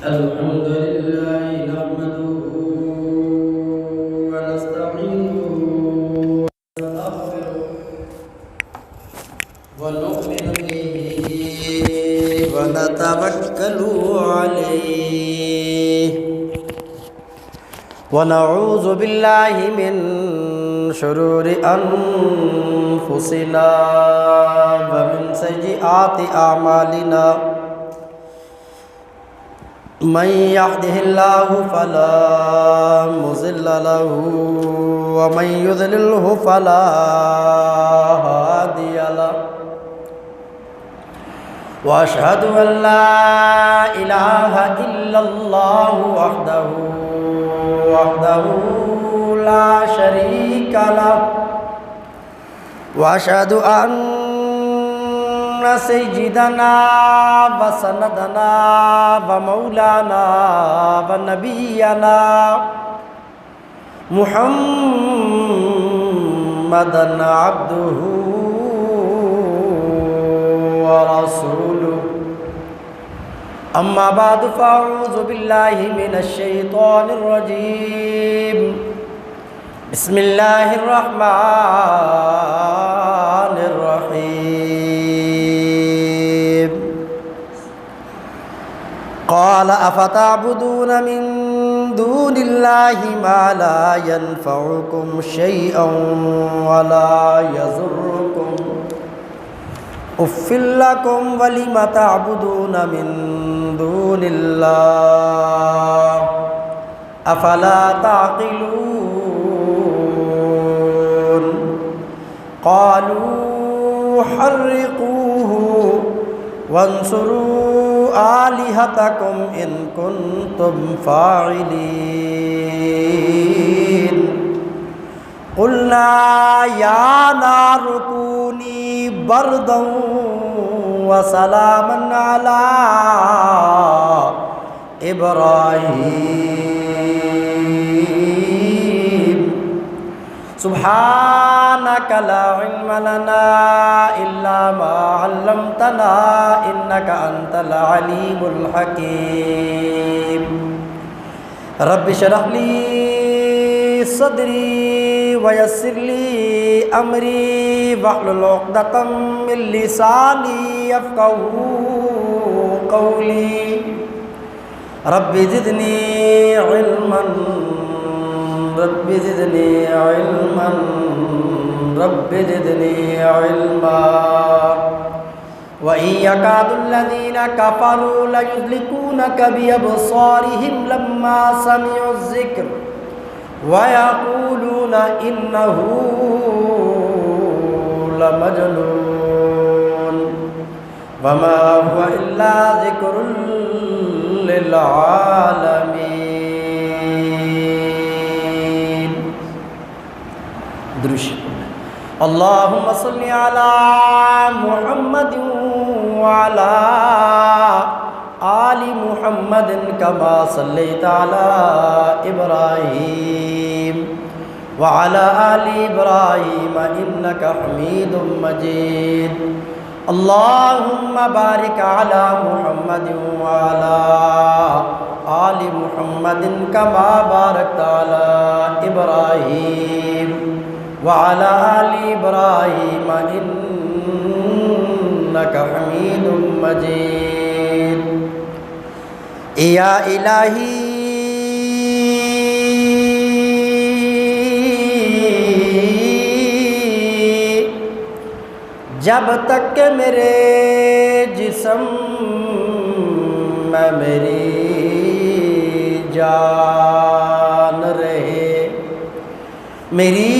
الحمد لله نحمده ونستعينه ونستغفره ونؤمن به ونتوكل عليه ونعوذ بالله من شرور أنفسنا ومن سيئات أعمالنا من يهده الله فلا مضل له ومن يضلله فلا هادي له وأشهد أن لا إله إلا الله وحده لا شريك له وأشهد أن سيدنا وسندنا ومولانا ونبينا محمدا عبده ورسوله أما بعد فأعوذ بالله من الشيطان الرجيم بسم الله الرحمن الرحيم قال أفتعبدون من دون الله ما لا ينفعكم شيئا ولا يضركم أف لكم ولم تعبدون من دون الله أفلا تعقلون قالوا حرقوه وانصروا آلهتكم إن كنتم فاعلين قلنا يا نار كوني بردا وسلاما على إبراهيم سبحانك لا علم لنا إلا ما علمتنا إنك أنت العليم الحكيم رب اشرح لي صدري ويسر لي أمري واحلل عقدة من لساني يفقهوا قولي رب زدني علما رب زدني علما رب زدني علما وإن يكاد الذين كفروا ليزلقونك بأبصارهم لما سمعوا الذكر ويقولون إنه لمجنون وما هو إلا ذكر للعالمين درش اللهم صل على محمد وعلى آل محمد كما صليت على إبراهيم وعلى آل إبراهيم إنك حميد مجيد اللهم بارك على محمد وعلى آل محمد كما باركت على إبراهيم وعلى آل إبراهيم إنك حميد مجيد یا الہی جب تک کہ میرے جسم میں میری جان رہے میری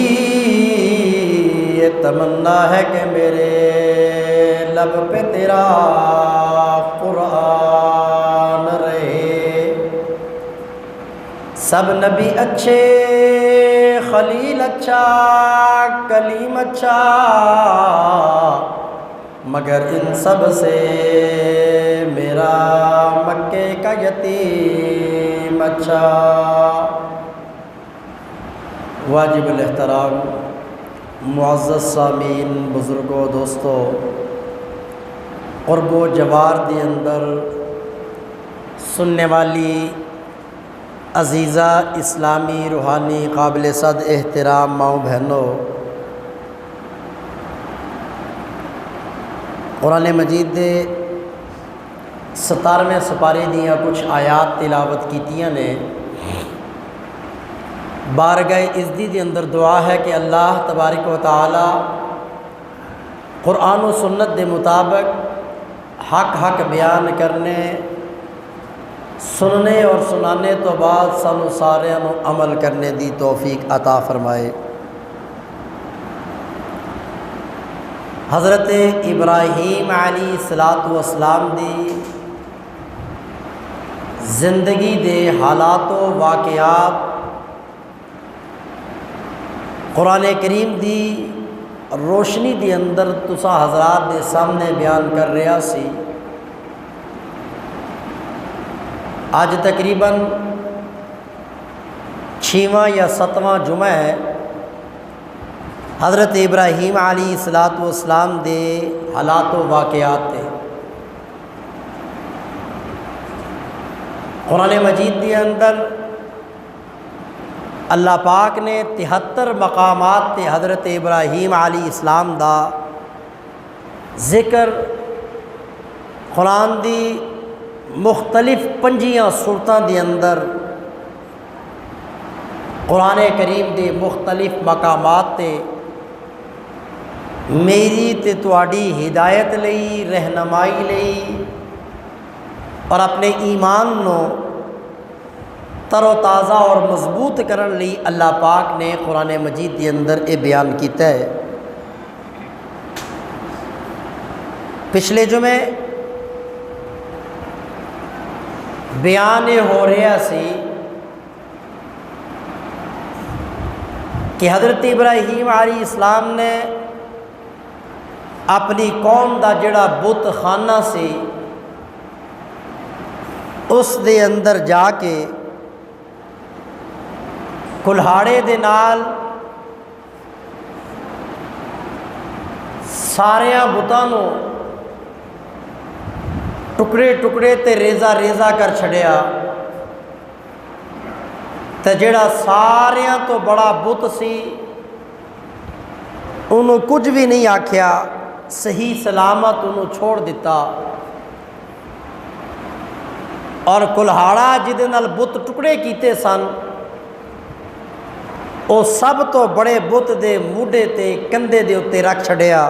یہ تمنا ہے کہ میرے لب پہ تیرا قرآن رہے سب نبی اچھے خلیل اچھا کلیم اچھا مگر ان سب سے میرا مکے کا یتیم اچھا واجب الاحترام معزز سامعین، بزرگوں، دوستوں، قرب و جوار دے اندر سننے والی عزیزہ اسلامی روحانی قابل صد احترام ماؤں بہنوں، قرآن مجید دے 17ویں سپارے دیاں کچھ آیات تلاوت کیتیاں نے۔ بارگاہ عزتی دے اندر دعا ہے کہ اللہ تبارک و تعالی قرآن و سنت دے مطابق حق بیان کرنے، سننے اور سنانے تو بعد سانو سارے عمل کرنے دی توفیق عطا فرمائے۔ حضرت ابراہیم علیہ السلام دی زندگی دے حالات و واقعات قرآن کریم دی روشنی دی اندر تسا حضرات دے سامنے بیان کر رہا سی۔ آج تقریباً 6واں یا 7واں جمعہ ہے۔ حضرت ابراہیم علیہ السلام دے حالات و واقعات تے قرآن مجید دے اندر اللہ پاک نے 73 مقامات تے حضرت ابراہیم علیہ السلام دا ذکر قرآن دی مختلف 5 سورتاں دے اندر قرآن کریم دے مختلف مقامات تے میری تے تواڈی ہدایت لئی، رہنمائی لئی اور اپنے ایمان نو تر و تازہ اور مضبوط کرن لئی اللہ پاک نے قرآن مجید کے اندر یہ بیان کیتا ہے۔ پچھلے جمعے بیان ہو رہا سی کہ حضرت ابراہیم علیہ السلام نے اپنی قوم دا جڑا بت خانہ سی اس دے اندر جا کے کلہاڑے دے نال ساریاں بتاں نو ٹکڑے ٹکڑے تے ریزہ کر چھڑیا تے جڑا ساریاں تو بڑا بت سی انہوں کچھ بھی نہیں آکھیا، صحیح سلامت انہوں چھوڑ دیتا، اور کلہاڑا جدے نال بت ٹکڑے کیتے سن او سب تو بڑے بت دے موڈے تے کندھے دے اتے رکھ چھڑیا۔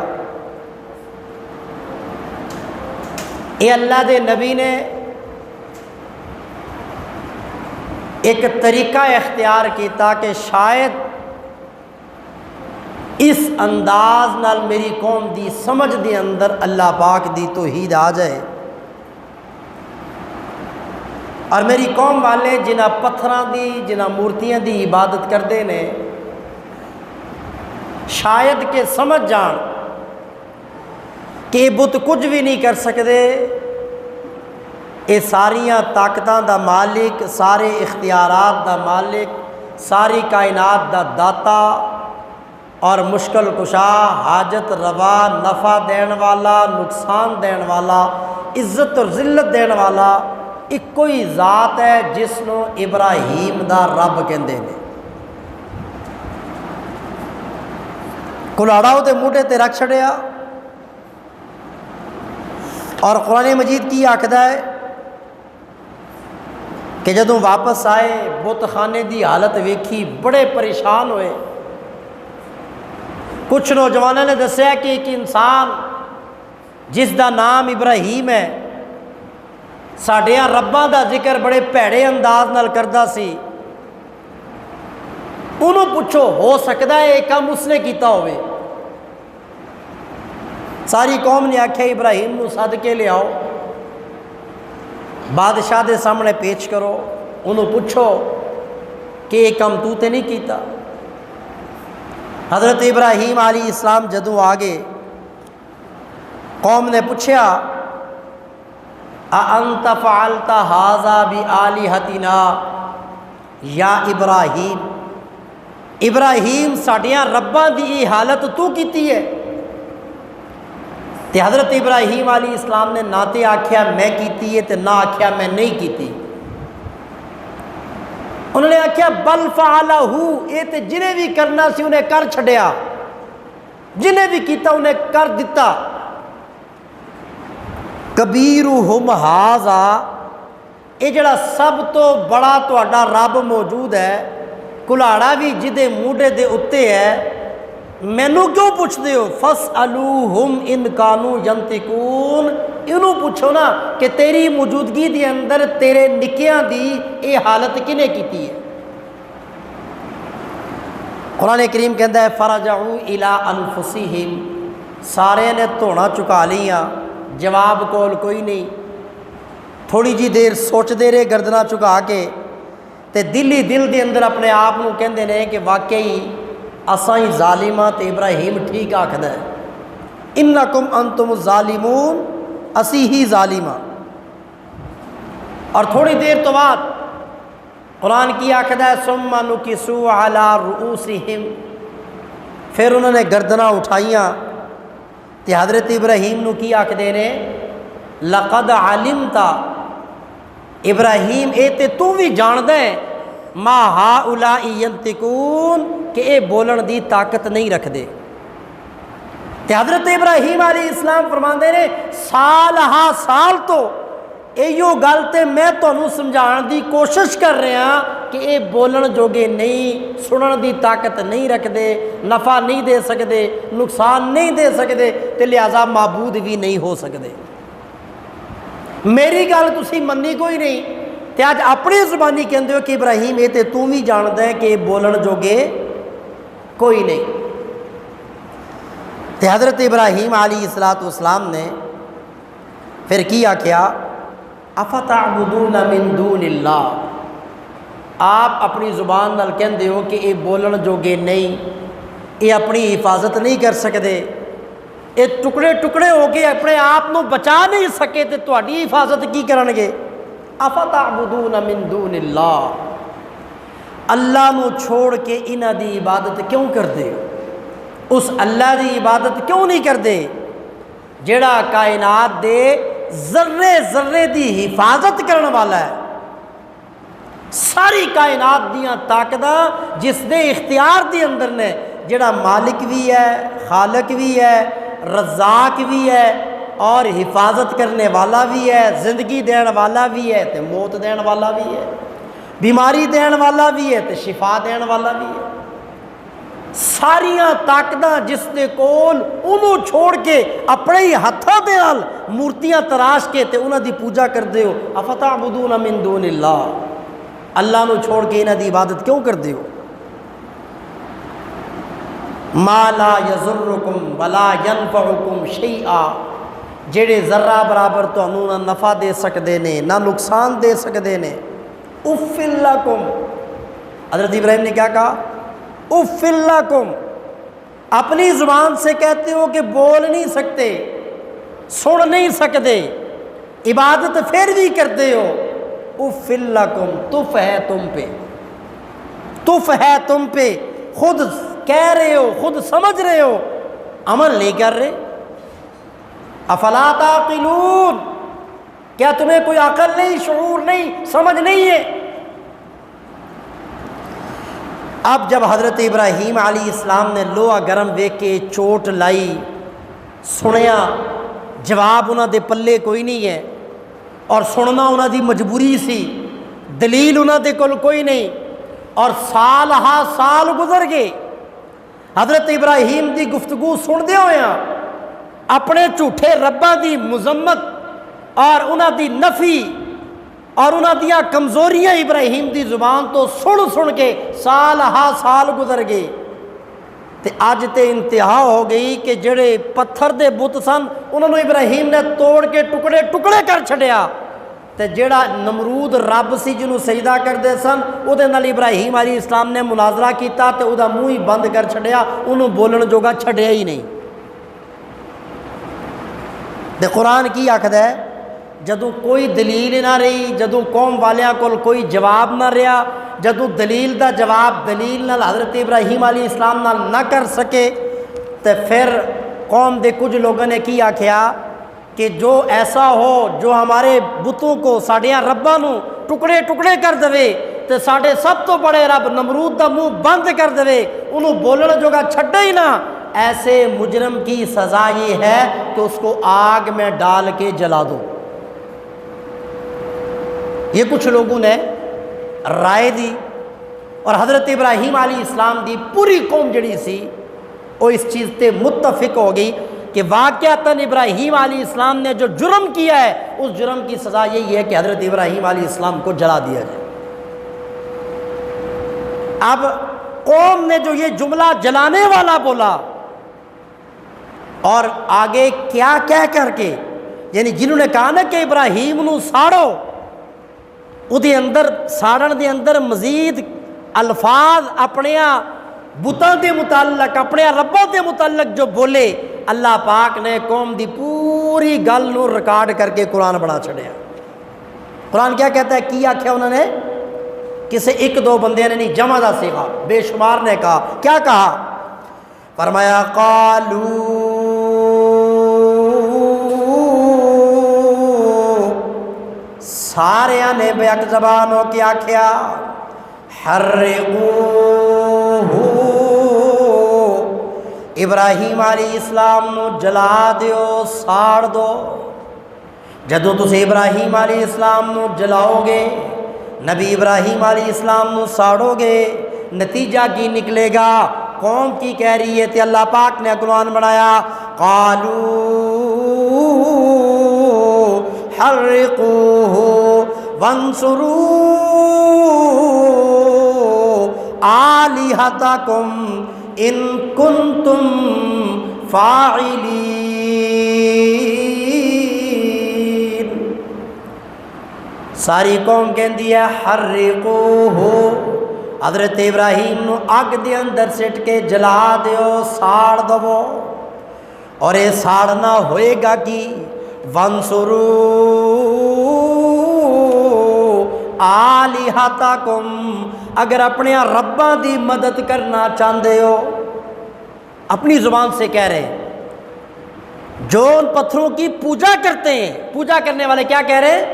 اے اللہ دے نبی نے ایک طریقہ اختیار کیتا کہ شاید اس انداز نال میری قوم دی سمجھ دے اندر اللہ پاک دی توحید آ جائے، اور میری قوم والے جنہ پتھراں دی جنہ مورتیاں دی عبادت کردے نے شاید کہ سمجھ جان کہ یہ بت کچھ بھی نہیں کر سکتے، یہ ساریاں طاقتاں دا مالک، سارے اختیارات دا مالک، ساری کائنات دا داتا اور مشکل کشا، حاجت روا، نفع دین والا، نقصان دین والا، عزت اور ذلت دین والا ایک کوئی ذات ہے جس نو ابراہیم دا رب کہندے نے۔ کلاڑا دے موڈے تے رکھ چھڑیا، اور قرآن مجید کی آکھدا ہے کہ جدوں واپس آئے بت خانے دی حالت ویکھی بڑے پریشان ہوئے۔ کچھ نوجوانوں نے دسیا کہ ایک انسان جس دا نام ابراہیم ہے ساڈیاں رباں دا ذکر بڑے بھیڑے انداز نال کردا سی، انہوں پوچھو ہو سکتا ہے یہ کام اس نے کیتا ہوئے۔ ساری قوم نے آکھیا ابراہیم نو سد کے لے آؤ، بادشاہ دے سامنے پیش کرو، انہوں پوچھو کہ یہ کام تو تے نہیں کیتا۔ حضرت ابراہیم علیہ السلام جدوں آگے قوم نے پوچھا اَأَنْتَ فَعَلْتَ هَذَا بِآلِهَتِنَا یا ابراہیم، ابراہیم ساڈیاں رباں دی یہ حالت تو کیتی ہے؟ تے حضرت ابراہیم علیہ السلام نے نہ تے آکھیا میں کیتی ہے تے نہ آکھیا میں نہیں کیتی، انہوں نے آکھیا بل فعلہ، اے تے جنہیں بھی کرنا سی انہیں کر چھڈیا، جنہیں بھی کیتا انہیں کر دیتا۔ کبیرہم ھذا، یہ جڑا سب تو بڑا تہاڈا رب موجود ہے، کلاڑا بھی جدے موڈے دے اتے ہے، مینوں کیوں پوچھتے ہو؟ فاسألوہم ان کانوا ینطقون، انہوں پوچھو نا کہ تیری موجودگی دے اندر تیرے نکیاں دی اے حالت کنے کیتی ہے۔ قرآن کریم کہتا ہے فرجعوا الی انفسہم، سارے نے دھونا چکا لیاں، جواب کول کوئی نہیں، تھوڑی جی دیر سوچ دے رہے گردنا چکا کے، تے دل ہی دل دے اندر اپنے آپ کو کہندے نے کہ واقعی اساں ہی ظالماں تے ابراہیم ٹھیک آکھدا ہے، انکم انتم الظالمون، اسی ہی ظالماں۔ اور تھوڑی دیر تو بعد قرآن کی آکھدا ہے ثم نکسوا علی رؤوسہم، پھر انہوں نے گردناں اٹھائیاں تے حضرت ابراہیم نو کی آکھدے نے لقد علمت، ابراہیم اے تے تو بھی جاندا ہے ما ہؤلاء ینطقون، کہ اے بولن دی طاقت نہیں رکھ دے۔ تے حضرت ابراہیم علیہ السلام فرماندے نے سال ہا سال تو ایو گل تے میں تانوں سمجھان دی کوشش کر رہا کہ اے بولن جوگے نہیں، سنن دی طاقت نہیں رکھ دے، نفع نہیں دے سکدے، نقصان نہیں دے سکدے، تے لہذا معبود بھی نہیں ہو سکدے۔ میری گل تسی منی کوئی نہیں، تے اج اپنی زبانی کہندے ہو کہ ابراہیم اے تے تو بھی جاندا ہے کہ بولن جوگے کوئی نہیں۔ تے حضرت ابراہیم علیہ السلام نے پھر کی آکھیا افتعبدون من دون اللہ، آپ اپنی زبان نال کہندے ہو کہ اے بولن جوگے نہیں، اے اپنی حفاظت نہیں کر سکدے، اے ٹکڑے ٹکڑے ہو کے اپنے آپ کو بچا نہیں سکے تے تہاڈی حفاظت کی کرن گے؟ افتعبدون من دون اللہ، اللہ نو چھوڑ کے انہاں دی عبادت کیوں کردے ہو؟ اس اللہ دی عبادت کیوں نہیں کردے جڑا کائنات دے ذرے ذرے دی حفاظت کرنے والا ہے؟ ساری کائنات دیاں طاقتاں جس دے اختیار دے اندر نے، جڑا مالک بھی ہے، خالق بھی ہے، رزاق بھی ہے، اور حفاظت کرنے والا بھی ہے، زندگی دین والا بھی ہے تے موت دین والا بھی ہے، بیماری دین والا بھی ہے تے شفا دین والا بھی ہے۔ ساریاں طاقتاں جس دے کول، انہوں چھوڑ کے اپنے ہی ہتھاں دے نال مورتیاں تراش کے تے انہاں دی پوجا کردے ہو۔ افتعبدون من دون اللہ، اللہ نو چھوڑ کے انہاں دی عبادت کیوں کردے ہو؟ ما لا یضرکم ولا ینفعکم شیئا، جڑے ذرہ برابر تانوں نہ نفع دے سکدے نے نہ نقصان دے سکدے نے۔ اف لکم، حضرت ابراہیم نے کیا کہا؟ اف لکم، اپنی زبان سے کہتے ہو کہ بول نہیں سکتے، سن نہیں سکتے، عبادت پھر بھی کرتے ہو۔ اف لکم، تف ہے تم پہ، تف ہے تم پہ، خود کہہ رہے ہو، خود سمجھ رہے ہو، عمل نہیں کر رہے۔ افلا تعقلون، کیا تمہیں کوئی عقل نہیں، شعور نہیں، سمجھ نہیں ہے؟ اب جب حضرت ابراہیم علیہ السلام نے لوہا گرم ویکھ کے چوٹ لائی، سنیا، جواب انہاں دے پلے کوئی نہیں ہے، اور سننا انہاں دی مجبوری سی، دلیل انہاں دے کول کوئی نہیں، اور سال ہا سال گزر گئے حضرت ابراہیم دی گفتگو سندے ہویاں، اپنے جھوٹے رباں دی مذمت اور انہاں دی نفی اور انہاں دیاں کمزوریاں ابراہیم دی زبان تو سن کے سال ہا سال گزر گئے، تے اج تے انتہا ہو گئی کہ جڑے پتھر دے بت سن انہوں نے ابراہیم نے توڑ کے ٹکڑے ٹکڑے کر چھڑیا، تے جڑا نمرود رب سی جنہوں سجدہ کردے سن او دے نال ابراہیم علیہ السلام نے مناظرہ کیتا تے او دا منہ ہی بند کر چھڑیا، انہوں بولن جوگا چھڑیا ہی نہیں۔ تے قرآن کی آکھدا ہے جدوں کوئی دلیل نہ رہی، جدوں قوم والیاں کول کوئی جواب نہ رہا، جدوں دلیل دا جواب دلیل نال حضرت ابراہیم علیہ السلام نال نہ کر سکے، تے پھر قوم دے کچھ لوگوں نے کی آکھیا کہ جو ایسا ہو جو ہمارے بتوں کو ساڈیاں رباں نو ٹکڑے ٹکڑے کر دے تے ساڈے سب تو بڑے رب نمرود دا منہ بند کر دے، انہوں بولن جوگا چھڈے ہی نہ، ایسے مجرم کی سزا یہ ہے کہ اس کو آگ میں ڈال کے جلا دو۔ یہ کچھ لوگوں نے رائے دی، اور حضرت ابراہیم علیہ السلام دی پوری قوم جڑی سی وہ اس چیز تے متفق ہو گئی کہ واقعتاً ابراہیم علیہ السلام نے جو جرم کیا ہے اس جرم کی سزا یہی ہے کہ حضرت ابراہیم علیہ السلام کو جلا دیا جائے۔ اب قوم نے جو یہ جملہ جلانے والا بولا اور آگے کیا کہہ کر کے، یعنی جنہوں نے کہا نا کہ ابراہیم نو ساڑو، اودے اندر ساڑن دے اندر مزید الفاظ اپنے بتاں دے متعلق، اپنے ربوں دے متعلق جو بولے، اللہ پاک نے قوم دی پوری گل نو ریکارڈ کر کے قرآن بنا چھڑیا۔ قرآن کیا کہتا ہے؟ کی آکھیا انہوں نے؟ کسے ایک دو بندے نے نہیں، جمع دا صیغہ، بے شمار نے کہا۔ کیا کہا؟ فرمایا قالو سارے نے بے ایک زبان ہو کے آکھیا حرقوہ، ابراہیم علیہ السلام نو جلا دیو، ساڑ دو۔ جدو تسے ابراہیم علیہ السلام نو جلاؤ گے، نبی ابراہیم علیہ السلام نو ساڑو گے، نتیجہ کی نکلے گا؟ قوم کی کہہ رہی ہے، تے اللہ پاک نے قرآن بنایا قالو حرقوہ وانصروا آلہتکم ان کنتم فاعلین۔ ساری قوم کہندی ہے حرقوہ، حضرت ابراہیم نو اگ دے اندر سٹ کے جلا دیو، ساڑ دو۔ اور یہ ساڑنا ہوئے گا کی وانصروا آلہتکم، اگر اپنے رباں دی مدد کرنا چاہتے ہو، اپنی زبان سے کہہ رہے ہیں، جو ان پتھروں کی پوجا کرتے ہیں، پوجا کرنے والے کیا کہہ رہے ہیں؟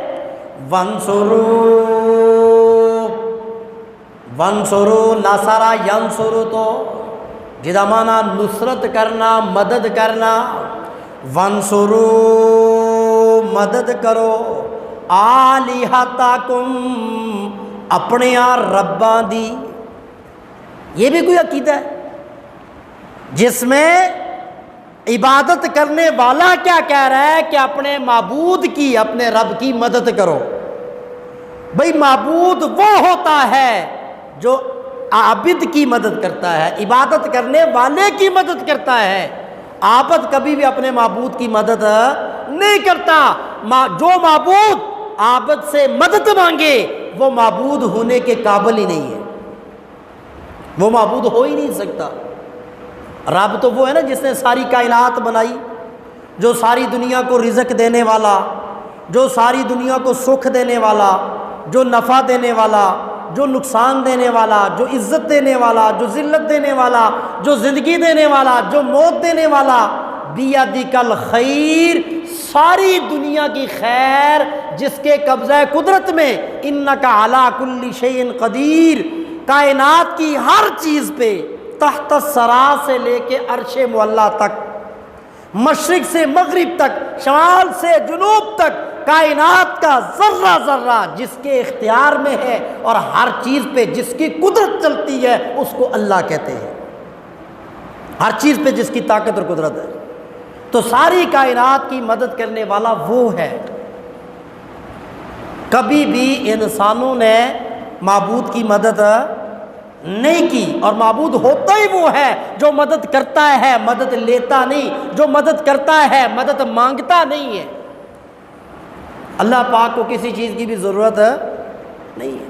وانصروا نصرا ینصرو، تو جدا مانا نصرت کرنا، مدد کرنا۔ وانصروا مدد کرو، آلہتکم اپنے رباں دی۔ یہ بھی کوئی عقیدہ ہے جس میں عبادت کرنے والا کیا کہہ رہا ہے کہ اپنے معبود کی، اپنے رب کی مدد کرو۔ بھئی معبود وہ ہوتا ہے جو عابد کی مدد کرتا ہے، عبادت کرنے والے کی مدد کرتا ہے۔ عابد کبھی بھی اپنے معبود کی مدد نہیں کرتا۔ جو معبود عابد سے مدد مانگے وہ معبود ہونے کے قابل ہی نہیں ہے، وہ معبود ہو ہی نہیں سکتا۔ رب تو وہ ہے نا جس نے ساری کائنات بنائی، جو ساری دنیا کو رزق دینے والا، جو ساری دنیا کو سکھ دینے والا، جو نفع دینے والا، جو نقصان دینے والا، جو عزت دینے والا، جو ذلت دینے والا، جو زندگی دینے والا، جو موت دینے والا۔ بیدک الخیر، ساری دنیا کی خیر جس کے قبضہ قدرت میں، انک علی کل شیء قدیر، کائنات کی ہر چیز پہ، تحت الثری سے لے کے عرش معلی تک، مشرق سے مغرب تک، شمال سے جنوب تک، کائنات کا ذرہ ذرہ جس کے اختیار میں ہے، اور ہر چیز پہ جس کی قدرت چلتی ہے اس کو اللہ کہتے ہیں۔ ہر چیز پہ جس کی طاقت اور قدرت ہے، تو ساری کائنات کی مدد کرنے والا وہ ہے۔ کبھی بھی انسانوں نے معبود کی مدد نہیں کی، اور معبود ہوتا ہی وہ ہے جو مدد کرتا ہے، مدد لیتا نہیں، جو مدد کرتا ہے مدد مانگتا نہیں ہے۔ اللہ پاک کو کسی چیز کی بھی ضرورت نہیں ہے،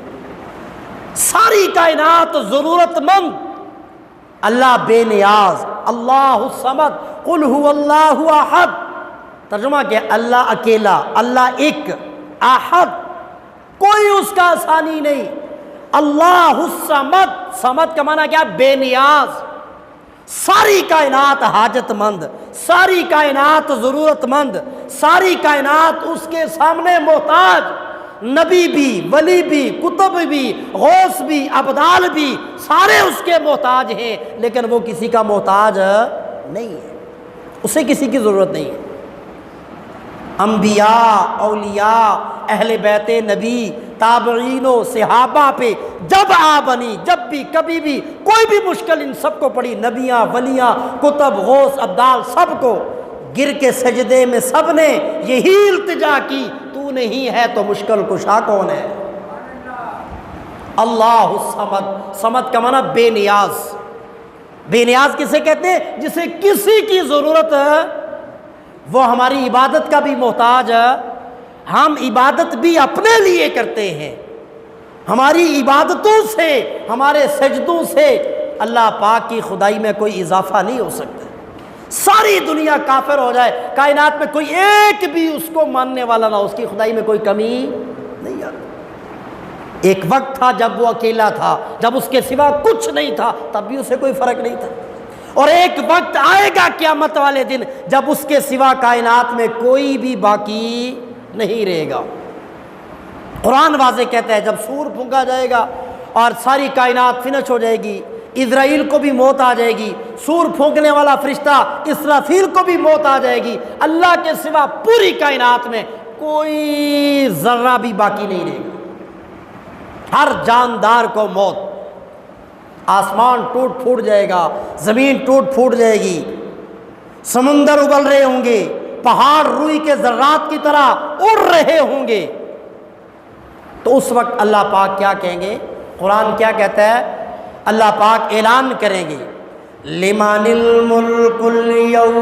ساری کائنات ضرورت مند، اللہ بے نیاز، اللہ الصمد، قل هو اللہ احد۔ ترجمہ کیا؟ اللہ اکیلا، اللہ ایک، احد، کوئی اس کا ثانی نہیں۔ اللہ الصمد، صمد کا معنی کیا؟ بے نیاز، ساری کائنات حاجت مند، ساری کائنات ضرورت مند، ساری کائنات اس کے سامنے محتاج، نبی بھی، ولی بھی، کتب بھی، غوث بھی، ابدال بھی، سارے اس کے محتاج ہیں، لیکن وہ کسی کا محتاج نہیں ہے، اسے کسی کی ضرورت نہیں ہے۔ انبیاء، اولیاء، اہل بیت نبی، تابعین و صحابہ پہ جب بنی، جب بھی کبھی بھی کوئی بھی مشکل ان سب کو پڑی، نبیاں، ولیاں، کتب، غوث، ابدال، سب کو گر کے سجدے میں سب نے یہی التجا کی، تو نہیں ہے تو مشکل کشا کون ہے؟ اللہ الصمد۔ صمد کا معنی بے نیاز۔ بے نیاز کسے کہتے ہیں؟ جسے کسی کی ضرورت ہے، وہ ہماری عبادت کا بھی محتاج ہے، ہم عبادت بھی اپنے لیے کرتے ہیں، ہماری عبادتوں سے، ہمارے سجدوں سے اللہ پاک کی خدائی میں کوئی اضافہ نہیں ہو سکتا۔ ساری دنیا کافر ہو جائے، کائنات میں کوئی ایک بھی اس کو ماننے والا نہ، اس کی خدائی میں کوئی کمی نہیں آتی۔ ایک وقت تھا جب وہ اکیلا تھا، جب اس کے سوا کچھ نہیں تھا، تب بھی اسے کوئی فرق نہیں تھا، اور ایک وقت آئے گا قیامت والے دن جب اس کے سوا کائنات میں کوئی بھی باقی نہیں رہے گا۔ قرآن واضح کہتا ہے جب سور پھونکا جائے گا اور ساری کائنات فنش ہو جائے گی، اسرائیل کو بھی موت آ جائے گی، سور پھونکنے والا فرشتہ اسرافیل کو بھی موت آ جائے گی، اللہ کے سوا پوری کائنات میں کوئی ذرہ بھی باقی نہیں رہے گا، ہر جاندار کو موت۔ آسمان ٹوٹ پھوٹ جائے گا، زمین ٹوٹ پھوٹ جائے گی، سمندر ابل رہے ہوں گے، پہاڑ روئی کے ذرات کی طرح اڑ رہے ہوں گے، تو اس وقت اللہ پاک کیا کہیں گے؟ قرآن کیا کہتا ہے؟ اللہ پاک اعلان کریں گے لمن الملک اليوم،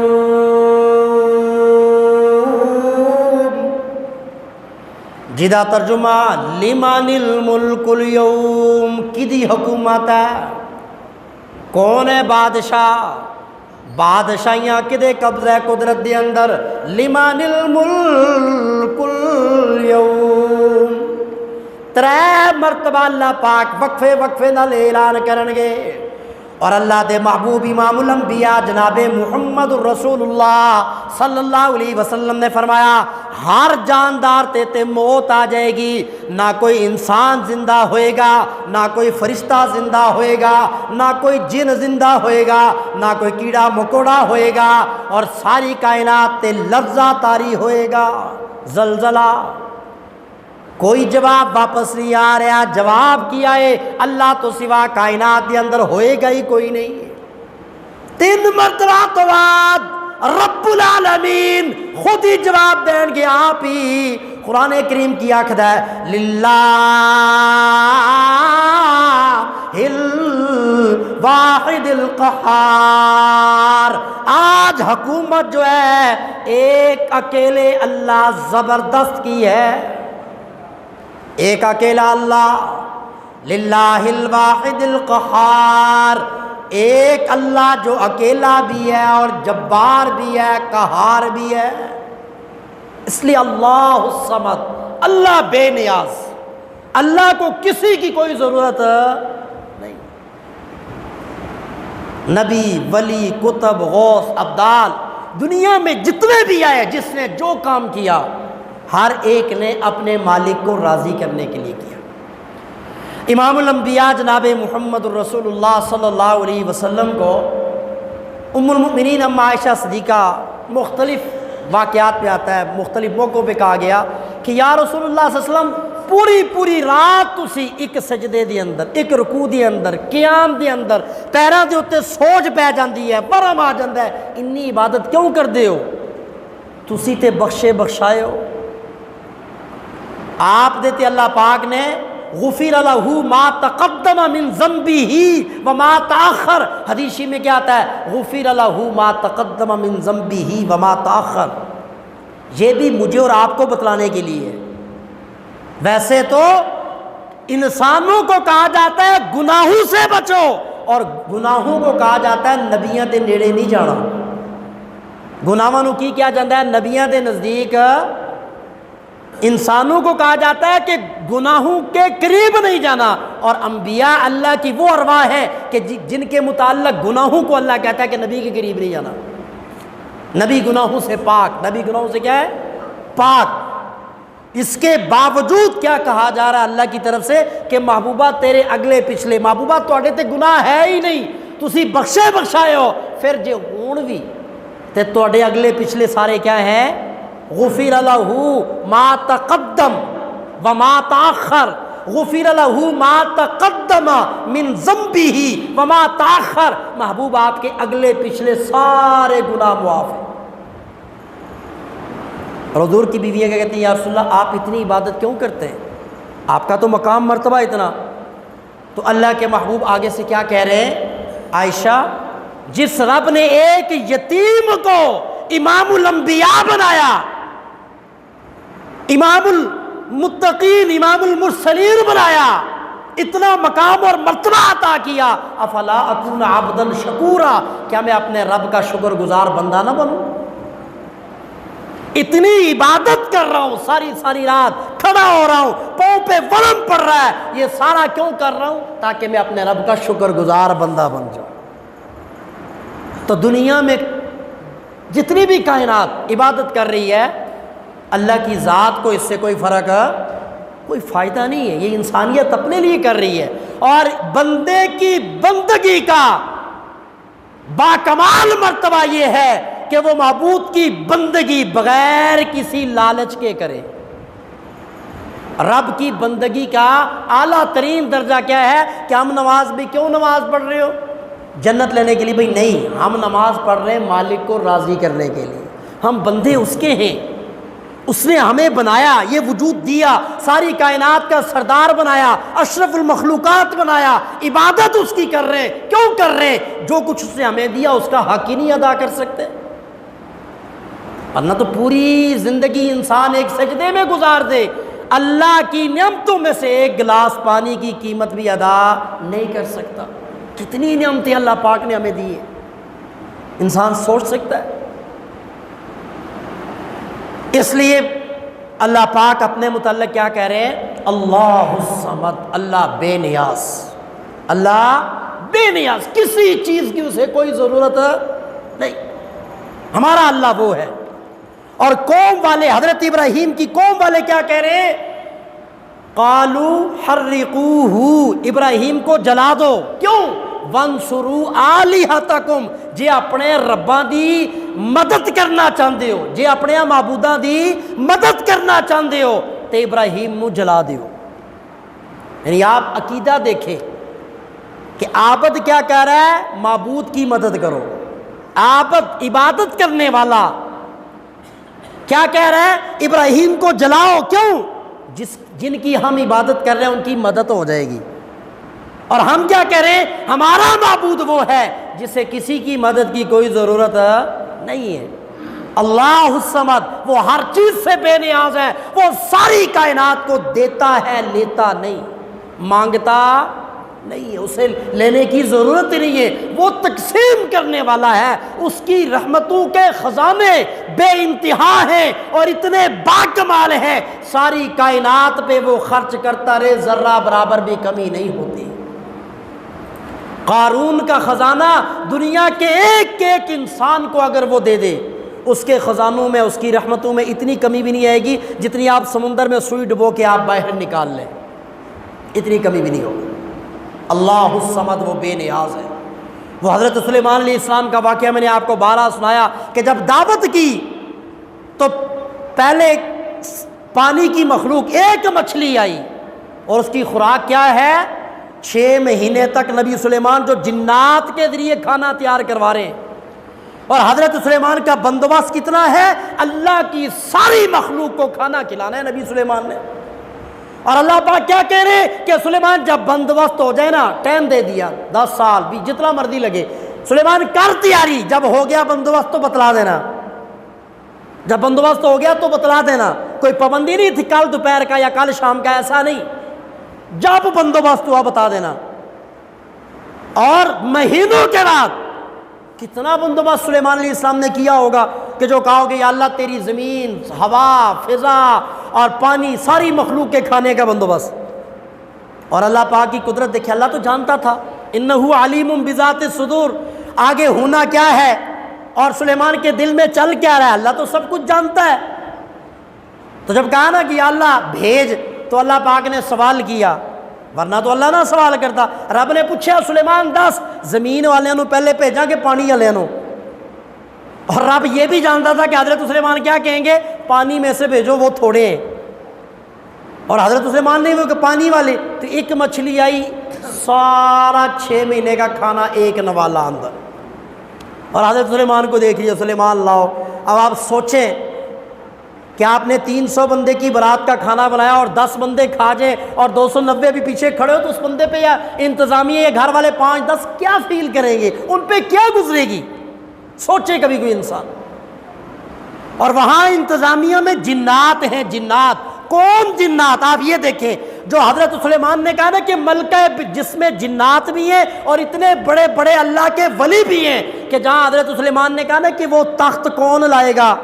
جدا ترجمہ لمن الملک اليوم، کدی حکومت ہے؟ کون ہے بادشاہ؟ بادشاہیاں کدے قبضہ قدرت دے اندر؟ لمن الملک اليوم۔ ترے مرتبہ اللہ پاک وقفے وقفے نال اعلان کرن گے، اور اللہ دے محبوب امام الانبیاء جناب محمد الرسول اللہ صلی اللہ علیہ وسلم نے فرمایا ہر جاندار تے موت آ جائے گی، نہ کوئی انسان زندہ ہوئے گا، نہ کوئی فرشتہ زندہ ہوئے گا، نہ کوئی جن زندہ ہوئے گا، نہ کوئی کیڑا مکوڑا ہوئے گا، اور ساری کائنات تے لفظہ طاری ہوئے گا، زلزلہ۔ کوئی جواب واپس نہیں آ رہا، جواب کیا ہے اللہ تو سوا کائنات دے اندر ہوئے گا ہی کوئی نہیں۔ 3 مرتبہ تو بعد رب العالمین خود ہی جواب دیں گے، آپ ہی۔ قرآن کریم کی آخد ہے للہ الواحد القہار، آج حکومت جو ہے ایک اکیلے اللہ زبردست کی ہے، ایک اکیلا اللہ، للہ الواحد القہار، ایک اللہ جو اکیلا بھی ہے اور جبار بھی ہے، قہار بھی ہے۔ اس لیے اللہ الصمد، اللہ بے نیاز، اللہ کو کسی کی کوئی ضرورت نہیں۔ نبی، ولی، کتب، غوث، ابدال، دنیا میں جتنے بھی آئے، جس نے جو کام کیا، ہر ایک نے اپنے مالک کو راضی کرنے کے لیے کیا۔ امام الانبیاء جناب محمد الرسول اللہ صلی اللہ علیہ وسلم کو ام المؤمنین ام عائشہ صدیقہ، مختلف واقعات میں آتا ہے، مختلف موقعوں پہ کہا گیا کہ یا رسول اللہ صلی اللہ علیہ وسلم پوری رات تسی ایک سجدے دے اندر، ایک رکوع دے اندر، قیام دے اندر، پیراں دے اوتے سوج پہ جاندی ہے، برم آ جاندا ہے، انی عبادت کیوں کر دے ہو؟ تسی تے بخشے بخشائے ہو۔ آپ دیتے اللہ پاک نے غفر لہ ما تقدم من ذنبہ وما تاخر، حدیثی میں کیا آتا ہے؟ غفر لہ ما تقدم من ذنبہ وما تاخر۔ یہ بھی مجھے اور آپ کو بتلانے کے لیے ہے۔ ویسے تو انسانوں کو کہا جاتا ہے گناہوں سے بچو، اور گناہوں کو کہا جاتا ہے نبیاں دے نیڑے نہیں جانا۔ گناہاں نو کی کیا جاتا ہے؟ نبیاں دے نزدیک انسانوں کو کہا جاتا ہے کہ گناہوں کے قریب نہیں جانا، اور انبیاء اللہ کی وہ ارواح ہے کہ جن کے متعلق گناہوں کو اللہ کہتا ہے کہ نبی کے قریب نہیں جانا۔ نبی گناہوں سے پاک، نبی گناہوں سے کیا ہے؟ پاک۔ اس کے باوجود کیا کہا جا رہا ہے اللہ کی طرف سے کہ محبوبہ تیرے اگلے پچھلے، محبوبہ تواڈے تے گناہ ہے ہی نہیں، تسی بخشے بخشائے ہو، پھر جے ہون بھی تے تواڈے اگلے پچھلے سارے کیا ہیں؟ غفر لہ ما تقدم وما تاخر، غفر لہ ما تقدم من ذنبہ وما تاخر، محبوب آپ کے اگلے پچھلے سارے گناہ معاف ہیں۔ اور حضور کی بیویاں کیا کہتی ہیں؟ یا رسول اللہ آپ اتنی عبادت کیوں کرتے ہیں؟ آپ کا تو مقام مرتبہ اتنا۔ تو اللہ کے محبوب آگے سے کیا کہہ رہے ہیں؟ عائشہ، جس رب نے ایک یتیم کو امام الانبیاء بنایا، امام المتقین، امام المرسلین بنایا، اتنا مقام اور مرتبہ عطا کیا، افلا اکون عبدا شکورا، کیا میں اپنے رب کا شکر گزار بندہ نہ بنوں؟ اتنی عبادت کر رہا ہوں، ساری ساری رات کھڑا ہو رہا ہوں، پاؤں پہ ورم پڑ رہا ہے، یہ سارا کیوں کر رہا ہوں؟ تاکہ میں اپنے رب کا شکر گزار بندہ بن جاؤں۔ تو دنیا میں جتنی بھی کائنات عبادت کر رہی ہے، اللہ کی ذات کو اس سے کوئی فرق کوئی فائدہ نہیں ہے، یہ انسانیت اپنے لیے کر رہی ہے۔ اور بندے کی بندگی کا باکمال مرتبہ یہ ہے کہ وہ معبود کی بندگی بغیر کسی لالچ کے کرے۔ رب کی بندگی کا اعلیٰ ترین درجہ کیا ہے کہ ہم نماز بھی کیوں نماز پڑھ رہے ہو؟ جنت لینے کے لیے؟ بھائی نہیں، ہم نماز پڑھ رہے ہیں مالک کو راضی کرنے کے لیے، ہم بندے اس کے ہیں، اس نے ہمیں بنایا، یہ وجود دیا، ساری کائنات کا سردار بنایا، اشرف المخلوقات بنایا، عبادت اس کی کر رہے ہیں۔ کیوں کر رہے ہیں؟ جو کچھ اس نے ہمیں دیا اس کا حق ہی نہیں ادا کر سکتے، ورنہ تو پوری زندگی انسان ایک سجدے میں گزار دے، اللہ کی نعمتوں میں سے ایک گلاس پانی کی قیمت بھی ادا نہیں کر سکتا۔ کتنی نعمتیں اللہ پاک نے ہمیں دی ہیں، انسان سوچ سکتا ہے؟ اس لیے اللہ پاک اپنے متعلق کیا کہہ رہے ہیں؟ اللہ الصمد، اللہ بے نیاز، اللہ بے نیاز، کسی چیز کی اسے کوئی ضرورت نہیں، ہمارا اللہ وہ ہے۔ اور قوم والے، حضرت ابراہیم کی قوم والے کیا کہہ رہے ہیں؟ قالوا حرقوہ، ابراہیم کو جلا دو، کیوں؟ وانصروا آلہتکم، جے اپنے رباں دی مدد کرنا چاہتے ہو، جے اپنے معبوداں دی مدد کرنا چاہتے ہو تے ابراہیم نو جلا دیو۔ یعنی آپ عقیدہ دیکھیں کہ عابد کیا کہہ رہا ہے؟ معبود کی مدد کرو۔ عابد، عبادت کرنے والا کیا کہہ رہا ہے؟ ابراہیم کو جلاؤ، کیوں؟ جن کی ہم عبادت کر رہے ہیں ان کی مدد ہو جائے گی۔ اور ہم کیا کہہ رہے ہیں؟ ہمارا معبود وہ ہے جسے کسی کی مدد کی کوئی ضرورت نہیں ہے۔ اللہ الصمد، وہ ہر چیز سے بے نیاز ہے، وہ ساری کائنات کو دیتا ہے، لیتا نہیں، مانگتا نہیں ہے، اسے لینے کی ضرورت نہیں ہے، وہ تقسیم کرنے والا ہے۔ اس کی رحمتوں کے خزانے بے انتہا ہیں اور اتنے باکمال ہیں، ساری کائنات پہ وہ خرچ کرتا رہے، ذرہ برابر بھی کمی نہیں ہوتی۔ قارون کا خزانہ دنیا کے ایک ایک انسان کو اگر وہ دے دے، اس کے خزانوں میں، اس کی رحمتوں میں اتنی کمی بھی نہیں آئے گی جتنی آپ سمندر میں سوئی ڈبو کے آپ باہر نکال لیں، اتنی کمی بھی نہیں ہوگی۔ اللہ الصمد، وہ بے نیاز ہے۔ وہ حضرت سلیمان علیہ السلام کا واقعہ میں نے آپ کو بارہا سنایا کہ جب دعوت کی تو پہلے پانی کی مخلوق ایک مچھلی آئی، اور اس کی خوراک کیا ہے؟ 6 مہینے تک نبی سلیمان جو جنات کے ذریعے کھانا تیار کروا رہے ہیں، اور حضرت سلیمان کا بندوبست کتنا ہے؟ اللہ کی ساری مخلوق کو کھانا کھلانا ہے نبی سلیمان نے۔ اور اللہ پاک کیا کہہ رہے کہ سلیمان جب بندوبست ہو جائے نا، ٹائم دے دیا، 10 سال بھی جتنا مرضی لگے، سلیمان کر تیاری، جب ہو گیا بندوبست تو بتلا دینا، جب بندوبست ہو گیا تو بتلا دینا، کوئی پابندی نہیں تھی کل دوپہر کا یا کل شام کا، ایسا نہیں، جب بندوبست ہوا بتا دینا۔ اور مہینوں کے بعد کتنا بندوبست سلیمان علیہ السلام نے کیا ہوگا کہ جو کہا ہوگا یا اللہ تیری زمین، ہوا، فضا اور پانی ساری مخلوق کے کھانے کا بندوبست۔ اور اللہ پاک کی قدرت دیکھیں، اللہ تو جانتا تھا انہ علیم بذات الصدور، آگے ہونا کیا ہے اور سلیمان کے دل میں چل کیا رہا ہے، اللہ تو سب کچھ جانتا ہے۔ تو جب کہا نا کہ یا اللہ بھیج، تو اللہ پاک نے سوال کیا، ورنہ تو اللہ نہ سوال کرتا۔ رب نے پوچھا سلیمان دس زمین والے نو پہلے بھیجا کہ پانی والے نو؟ اور رب یہ بھی جانتا تھا کہ حضرت سلیمان کیا کہیں گے، پانی میں سے بھیجو وہ تھوڑے ہیں، اور حضرت سلیمان نہیں وہ کہ پانی والے۔ تو ایک مچھلی آئی، سارا 6 مہینے کا کھانا ایک نوالا اندر، اور حضرت سلیمان کو دیکھ لیا، سلیمان لاؤ۔ اب آپ سوچیں کہ آپ نے 300 بندے کی برات کا کھانا بنایا اور 10 بندے کھا جائیں اور 290 بھی پیچھے کھڑے ہو، تو اس بندے پہ یا انتظامیہ یا گھر والے 5-10 کیا فیل کریں گے، ان پہ کیا گزرے گی؟ سوچے کبھی کوئی انسان۔ اور وہاں انتظامیہ میں جنات ہیں، جنات۔ کون جنات؟ آپ یہ دیکھیں، جو حضرت سلیمان نے کہا نا کہ ملکہ جس میں جنات بھی ہیں اور اتنے بڑے بڑے اللہ کے ولی بھی ہیں، کہ جہاں حضرت سلیمان نے کہا نا کہ وہ تخت کون لائے گا،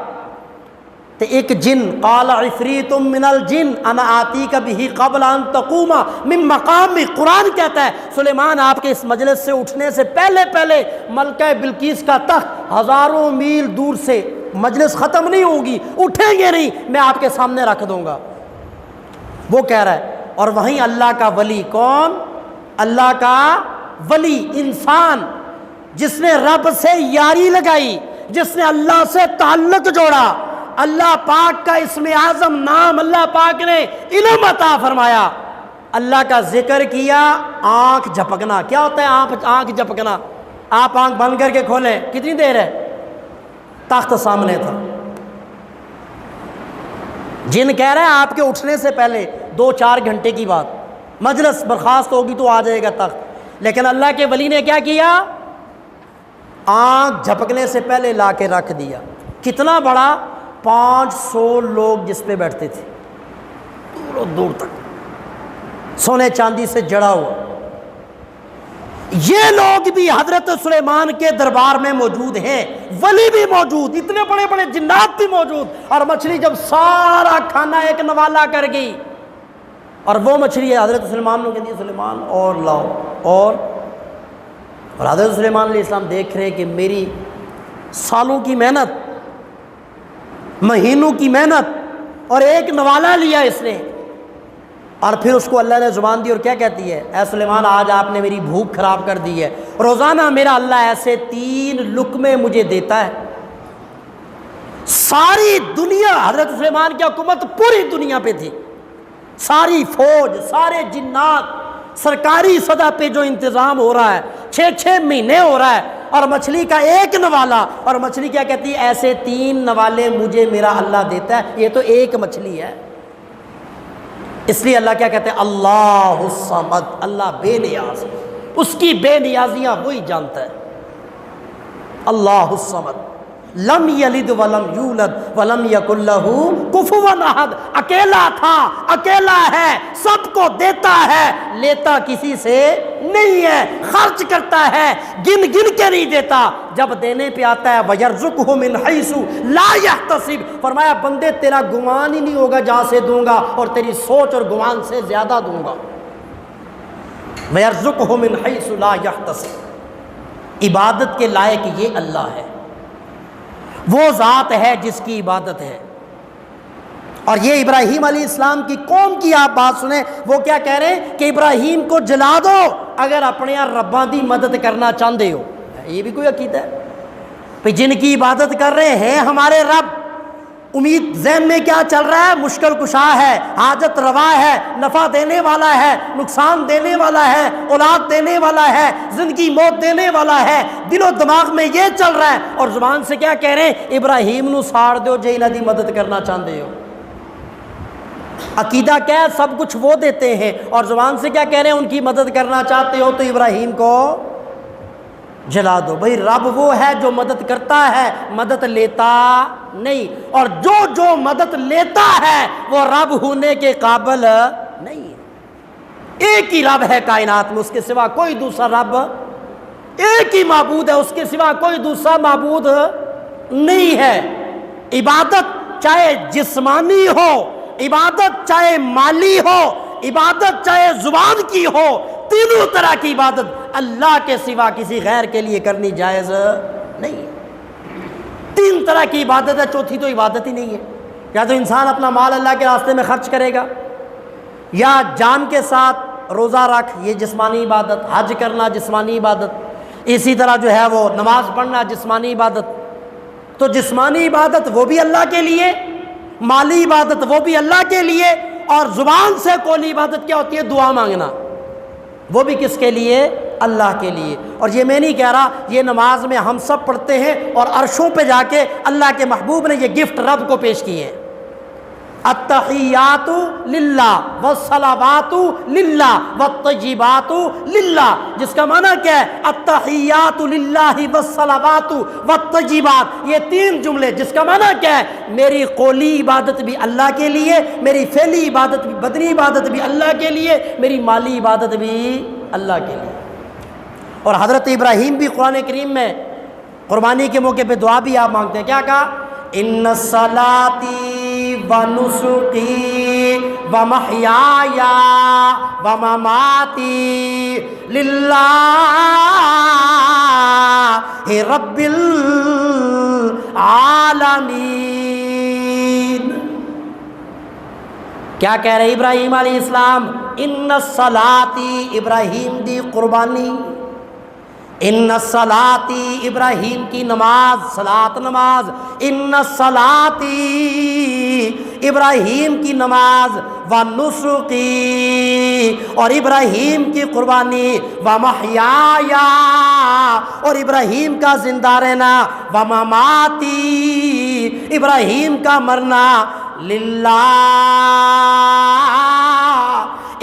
تو ایک جن قال عفریت من الجن انا آتیک بہ قبل ان تقوم من مقامی، قرآن کہتا ہے سلیمان آپ کے اس مجلس سے اٹھنے سے پہلے پہلے ملکہ بلقیس کا تخت ہزاروں میل دور سے، مجلس ختم نہیں ہوگی، اٹھیں گے نہیں، میں آپ کے سامنے رکھ دوں گا، وہ کہہ رہا ہے۔ اور وہیں اللہ کا ولی کون؟ اللہ کا ولی انسان جس نے رب سے یاری لگائی، جس نے اللہ سے تعلق جوڑا، اللہ پاک کا اسم اعظم نام اللہ پاک نے علم عطا فرمایا، اللہ کا ذکر کیا۔ آنکھ جھپکنا کیا ہوتا ہے؟ آنکھ جھپکنا، آپ آنکھ بند کر کے کھولیں، کتنی دیر ہے؟ تخت سامنے تھا۔ جن کہہ رہے ہیں آپ کے اٹھنے سے پہلے 2-4 گھنٹے کی بات، مجلس برخاست ہوگی تو آ جائے گا تخت، لیکن اللہ کے ولی نے کیا کیا؟ آنکھ جھپکنے سے پہلے لا کے رکھ دیا۔ کتنا بڑا؟ 500 لوگ جس پہ بیٹھتے تھے، دور دور تک، سونے چاندی سے جڑا ہوا۔ یہ لوگ بھی حضرت سلیمان کے دربار میں موجود ہیں، ولی بھی موجود، اتنے بڑے بڑے جنات بھی موجود۔ اور مچھلی جب سارا کھانا ایک نوالا کر گئی، اور وہ مچھلی ہے حضرت سلیمان نے کہتی ہے سلیمان اور لاؤ، اور حضرت سلیمان علیہ السلام دیکھ رہے کہ میری سالوں کی محنت، مہینوں کی محنت، اور ایک نوالا لیا اس نے، اور پھر اس کو اللہ نے زبان دی اور کیا کہتی ہے، اے سلیمان آج آپ نے میری بھوک خراب کر دی ہے، روزانہ میرا اللہ ایسے 3 لقمے مجھے دیتا ہے۔ ساری دنیا، حضرت سلیمان کی حکومت پوری دنیا پہ تھی، ساری فوج، سارے جنات، سرکاری سطح پہ جو انتظام ہو رہا ہے، 6 مہینے ہو رہا ہے، اور مچھلی کا ایک نوالا، اور مچھلی کیا کہتی ہے، ایسے 3 نوالے مجھے میرا اللہ دیتا ہے، یہ تو ایک مچھلی ہے۔ اس لیے اللہ کیا کہتے ہیں، اللہ الصمد، اللہ بے نیاز، اس کی بے نیازیاں وہی جانتا ہے۔ اللہ الصمد لم یلد ولم یولد ولم یکن لہ کفوا احد، اکیلا تھا، اکیلا ہے، سب کو دیتا ہے، لیتا کسی سے نہیں ہے، خرچ کرتا ہے، گن گن کے نہیں دیتا، جب دینے پہ آتا ہے وَيَرْزُقْهُ مِنْ حَيْثُ لَا يَحْتَسِبْ، فرمایا بندے تیرا گمان ہی نہیں ہوگا جہاں سے دوں گا، اور تیری سوچ اور گمان سے زیادہ دوں گا۔ وَيَرْزُقْهُ مِنْ حَيْثُ لَا يَحْتَسِبْ، عبادت کے لائق یہ اللہ ہے، وہ ذات ہے جس کی عبادت ہے۔ اور یہ ابراہیم علیہ السلام کی قوم کی آپ بات سنیں، وہ کیا کہہ رہے ہیں کہ ابراہیم کو جلا دو اگر اپنے یہاں رباں دی مدد کرنا چاہتے ہو۔ یہ بھی کوئی عقیدہ ہے کہ جن کی عبادت کر رہے ہیں ہمارے رب، امید ذہن میں کیا چل رہا ہے، مشکل کشا ہے، حاجت روا ہے، نفع دینے والا ہے، نقصان دینے والا ہے، اولاد دینے والا ہے، زندگی موت دینے والا ہے، دل و دماغ میں یہ چل رہا ہے، اور زبان سے کیا کہہ رہے ہیں، ابراہیم نو ساڑ دو جے انہاں دی مدد کرنا چاہتے ہو۔ عقیدہ کیا ہے، سب کچھ وہ دیتے ہیں، اور زبان سے کیا کہہ رہے ہیں، ان کی مدد کرنا چاہتے ہو تو ابراہیم کو جلا دو۔ بھئی رب وہ ہے جو مدد کرتا ہے، مدد لیتا نہیں، اور جو مدد لیتا ہے وہ رب ہونے کے قابل نہیں ہے۔ ایک ہی رب ہے کائنات میں، اس کے سوا کوئی دوسرا رب، ایک ہی معبود ہے، اس کے سوا کوئی دوسرا معبود نہیں ہے۔ عبادت چاہے جسمانی ہو عبادت چاہے مالی ہو، عبادت چاہے زبان کی ہو، تینوں طرح کی عبادت اللہ کے سوا کسی غیر کے لیے کرنی جائز نہیں ہے۔ تین طرح کی عبادت ہے، چوتھی تو عبادت ہی نہیں ہے۔ یا تو انسان اپنا مال اللہ کے راستے میں خرچ کرے گا، یا جان کے ساتھ روزہ رکھ، یہ جسمانی عبادت، حج کرنا جسمانی عبادت، اسی طرح جو ہے وہ نماز پڑھنا جسمانی عبادت۔ تو جسمانی عبادت وہ بھی اللہ کے لیے، مالی عبادت وہ بھی اللہ کے لیے، اور زبان سے قولی عبادت کیا ہوتی ہے؟ دعا مانگنا، وہ بھی کس کے لیے؟ اللہ کے لیے۔ اور یہ میں نہیں کہہ رہا، یہ نماز میں ہم سب پڑھتے ہیں، اور عرشوں پہ جا کے اللہ کے محبوب نے یہ گفٹ رب کو پیش کیے ہیں، التحیات للہ والصلوات للہ والطیبات للہ، جس کا معنی کیا ہے؟ التحیات للہ والصلوات والطیبات، یہ تین جملے جس کا معنی کیا ہے؟ میری قولی عبادت بھی اللہ کے لیے، میری فعلی عبادت بھی، بدنی عبادت بھی اللہ کے لیے، میری مالی عبادت بھی اللہ کے لیے۔ اور حضرت ابراہیم بھی قرآن کریم میں قربانی کے موقع پہ دعا بھی آپ مانگتے ہیں، کیا کہا؟ ان صلاتی و نسکی و محیای و مماتی للہ رب العالمین۔ کیا کہہ رہے ابراہیم علیہ السلام؟ ان صلاتی، ابراہیم دی قربانی، ان صلاتی، ابراہیم کی نماز، صلاۃ نماز، ان صلاتی، ابراہیم کی نماز، و نسکی، اور ابراہیم کی قربانی، و محیایا، اور ابراہیم کا زندہ رہنا، و مماتی، ابراہیم کا مرنا، للہ،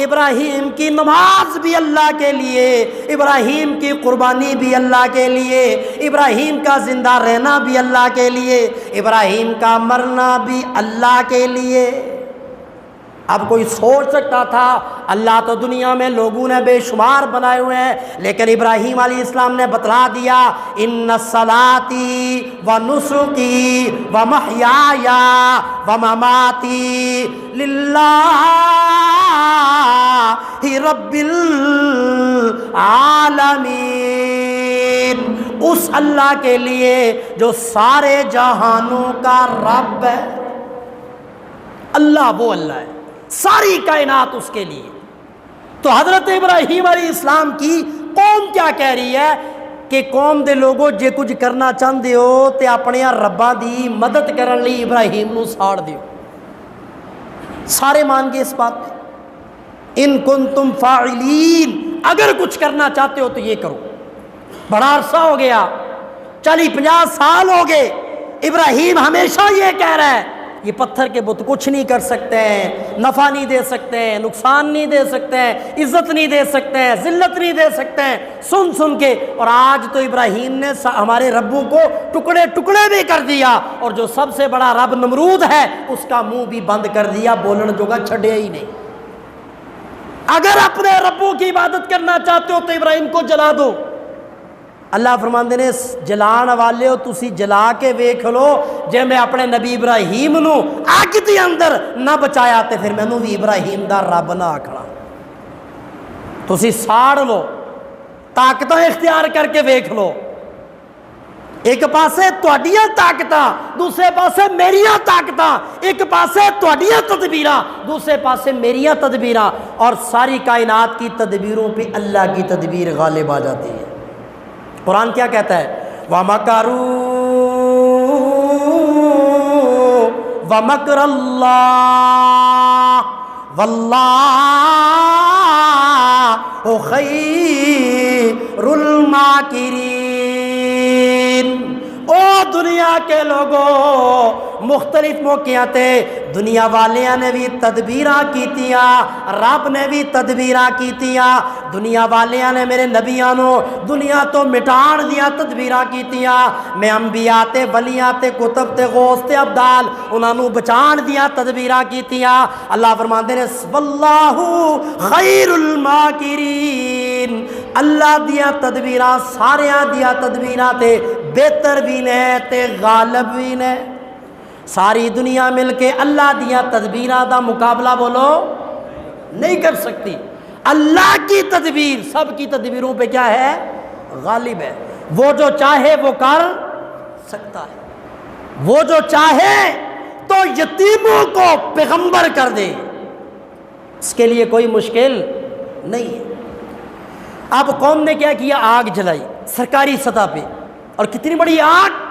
ابراہیم کی نماز بھی اللہ کے لیے، ابراہیم کی قربانی بھی اللہ کے لیے، ابراہیم کا زندہ رہنا بھی اللہ کے لیے، ابراہیم کا مرنا بھی اللہ کے لیے۔ اب کوئی سوچ سکتا تھا اللہ تو دنیا میں لوگوں نے بے شمار بنائے ہوئے ہیں، لیکن ابراہیم علیہ السلام نے بتلا دیا، ان صلاتی و نسکی و محیای و مماتی للہ رب العالمین، اس اللہ کے لیے جو سارے جہانوں کا رب ہے۔ اللہ وہ اللہ ہے، ساری کائنات اس کے لیے۔ تو حضرت ابراہیم علیہ السلام کی قوم کیا کہہ رہی ہے کہ قوم دے لوگوں جے کچھ کرنا چاہتے ہو تے اپنے رباں دی مدد کرن لئی ابراہیم نو ساڑ دیو۔ سارے مان گئے اس بات پہ، ان کنتم فاعلین، اگر کچھ کرنا چاہتے ہو تو یہ کرو۔ بڑا عرصہ ہو گیا، 40-50 سال ہو گئے، ابراہیم ہمیشہ یہ کہہ رہا ہے یہ پتھر کے بت کچھ نہیں کر سکتے ہیں، نفع نہیں دے سکتے ہیں، نقصان نہیں دے سکتے ہیں، عزت نہیں دے سکتے ہیں، ذلت نہیں دے سکتے ہیں، سن کے۔ اور آج تو ابراہیم نے ہمارے ربوں کو ٹکڑے ٹکڑے بھی کر دیا، اور جو سب سے بڑا رب نمرود ہے اس کا منہ بھی بند کر دیا، بولن جوگا چھڑیا ہی نہیں۔ اگر اپنے ربوں کی عبادت کرنا چاہتے ہو تو ابراہیم کو جلا دو۔ اللہ فرماندے نے جلان والے ہو تسی جلا کے ویکھ لو، جے میں اپنے نبی ابراہیم نو اگ دے اندر نہ بچایا تے پھر مینوں بھی ابراہیم دا رب نہ آکھنا۔ تسی ساڑ لو، طاقتاں اختیار کر کے ویکھ لو، ایک پاسے تہاڈیاں طاقتاں، دوسرے پاسے میریاں طاقتاں، ایک پاسے تہاڈیاں تدبیراں، دوسرے پاسے میریاں تدبیراں، اور ساری کائنات کی تدبیروں پہ اللہ کی تدبیر غالب آ جاتی ہے۔ قرآن کیا کہتا ہے؟ وَمَكَرُوا وَمَكْرَ اللَّهِ وَاللَّهُ خَيْرُ الْمَاكِرِينَ۔ او دنیا کے لوگوں، مختلف موقعوں تے دنیا والیاں نے بھی تدبیراں کیتیاں، رب نے بھی تدبیراں کیتیاں، دنیا والیاں نے میرے نبیاں نو دنیا تو مٹان دیا تدبیراں کیتیاں، میں انبیاء تے ولیاں تے کتب تے غوث تے ابدال انہاں نو بچان دیا تدبیراں کیتیاں۔ اللہ فرماندے نے واللہ خیر الماکرین، اللہ دیا تدبیراں ساریاں دیا تدبیراں تے بہتر بھی نے تے غالب بھی نے۔ ساری دنیا مل کے اللہ دیا تدبیراں دا مقابلہ بولو نہیں کر سکتی۔ اللہ کی تدبیر سب کی تدبیروں پہ کیا ہے؟ غالب ہے۔ وہ جو چاہے وہ کر سکتا ہے، وہ جو چاہے تو یتیموں کو پیغمبر کر دے، اس کے لیے کوئی مشکل نہیں ہے۔ اب قوم نے کیا کیا؟ آگ جلائی سرکاری سطح پہ، اور کتنی بڑی آگ!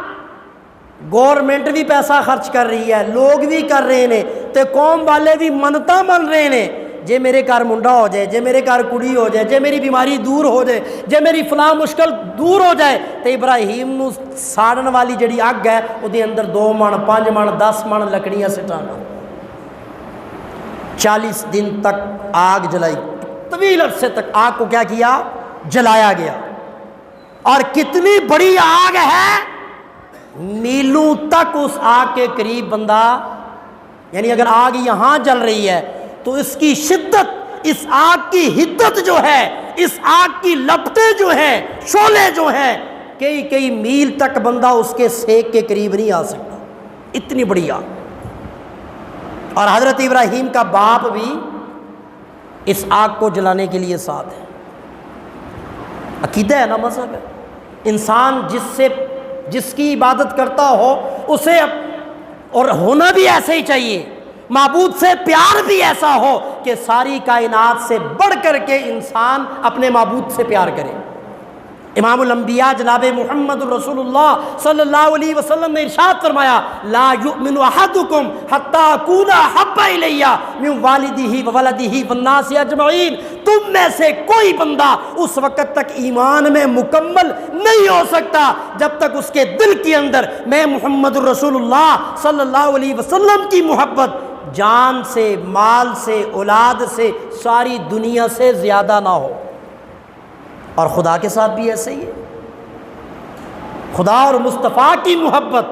گورنمنٹ بھی پیسہ خرچ کر رہی ہے، لوگ بھی کر رہے ہیں، تے قوم والے بھی منتاں من رہے ہیں، جے میرے گھر منڈا ہو جائے، جے میرے گھر کڑی ہو جائے، جے میری بیماری دور ہو جائے، جے میری فلاں مشکل دور ہو جائے، تے ابراہیم نو ساڑن والی جڑی اگ ہے وہ دے اندر 2 من 5 من 10 من لکڑیاں سٹانا۔ 40 دن تک آگ جلائی، طویل عرصے تک آگ کو کیا کیا؟ جلایا گیا۔ اور کتنی بڑی آگ ہے، میلوں تک اس آگ کے قریب بندہ، یعنی اگر آگ یہاں جل رہی ہے تو اس کی شدت، اس آگ کی حدت جو ہے، اس آگ کی لپٹیں جو ہیں، شعلے جو ہیں، کئی میل تک بندہ اس کے سیک کے قریب نہیں آ سکتا، اتنی بڑی آگ۔ اور حضرت ابراہیم کا باپ بھی اس آگ کو جلانے کے لیے ساتھ ہے۔ عقیدہ ہے نا، مذہب ہے۔ انسان جس کی عبادت کرتا ہو اسے، اور ہونا بھی ایسے ہی چاہیے، معبود سے پیار بھی ایسا ہو کہ ساری کائنات سے بڑھ کر کے انسان اپنے معبود سے پیار کرے۔ امام الانبیاء جناب محمد رسول اللہ صلی اللہ علیہ وسلم نے ارشاد فرمایا، لا یؤمن احدکم حتی اکون احب الی من والدہ وولدہ والناس اجمعین۔ تم میں سے کوئی بندہ اس وقت تک ایمان میں مکمل نہیں ہو سکتا جب تک اس کے دل کے اندر میں محمد رسول اللہ صلی اللہ علیہ وسلم کی محبت جان سے، مال سے، اولاد سے، ساری دنیا سے زیادہ نہ ہو۔ اور خدا کے ساتھ بھی ایسے ہی ہے، خدا اور مصطفیٰ کی محبت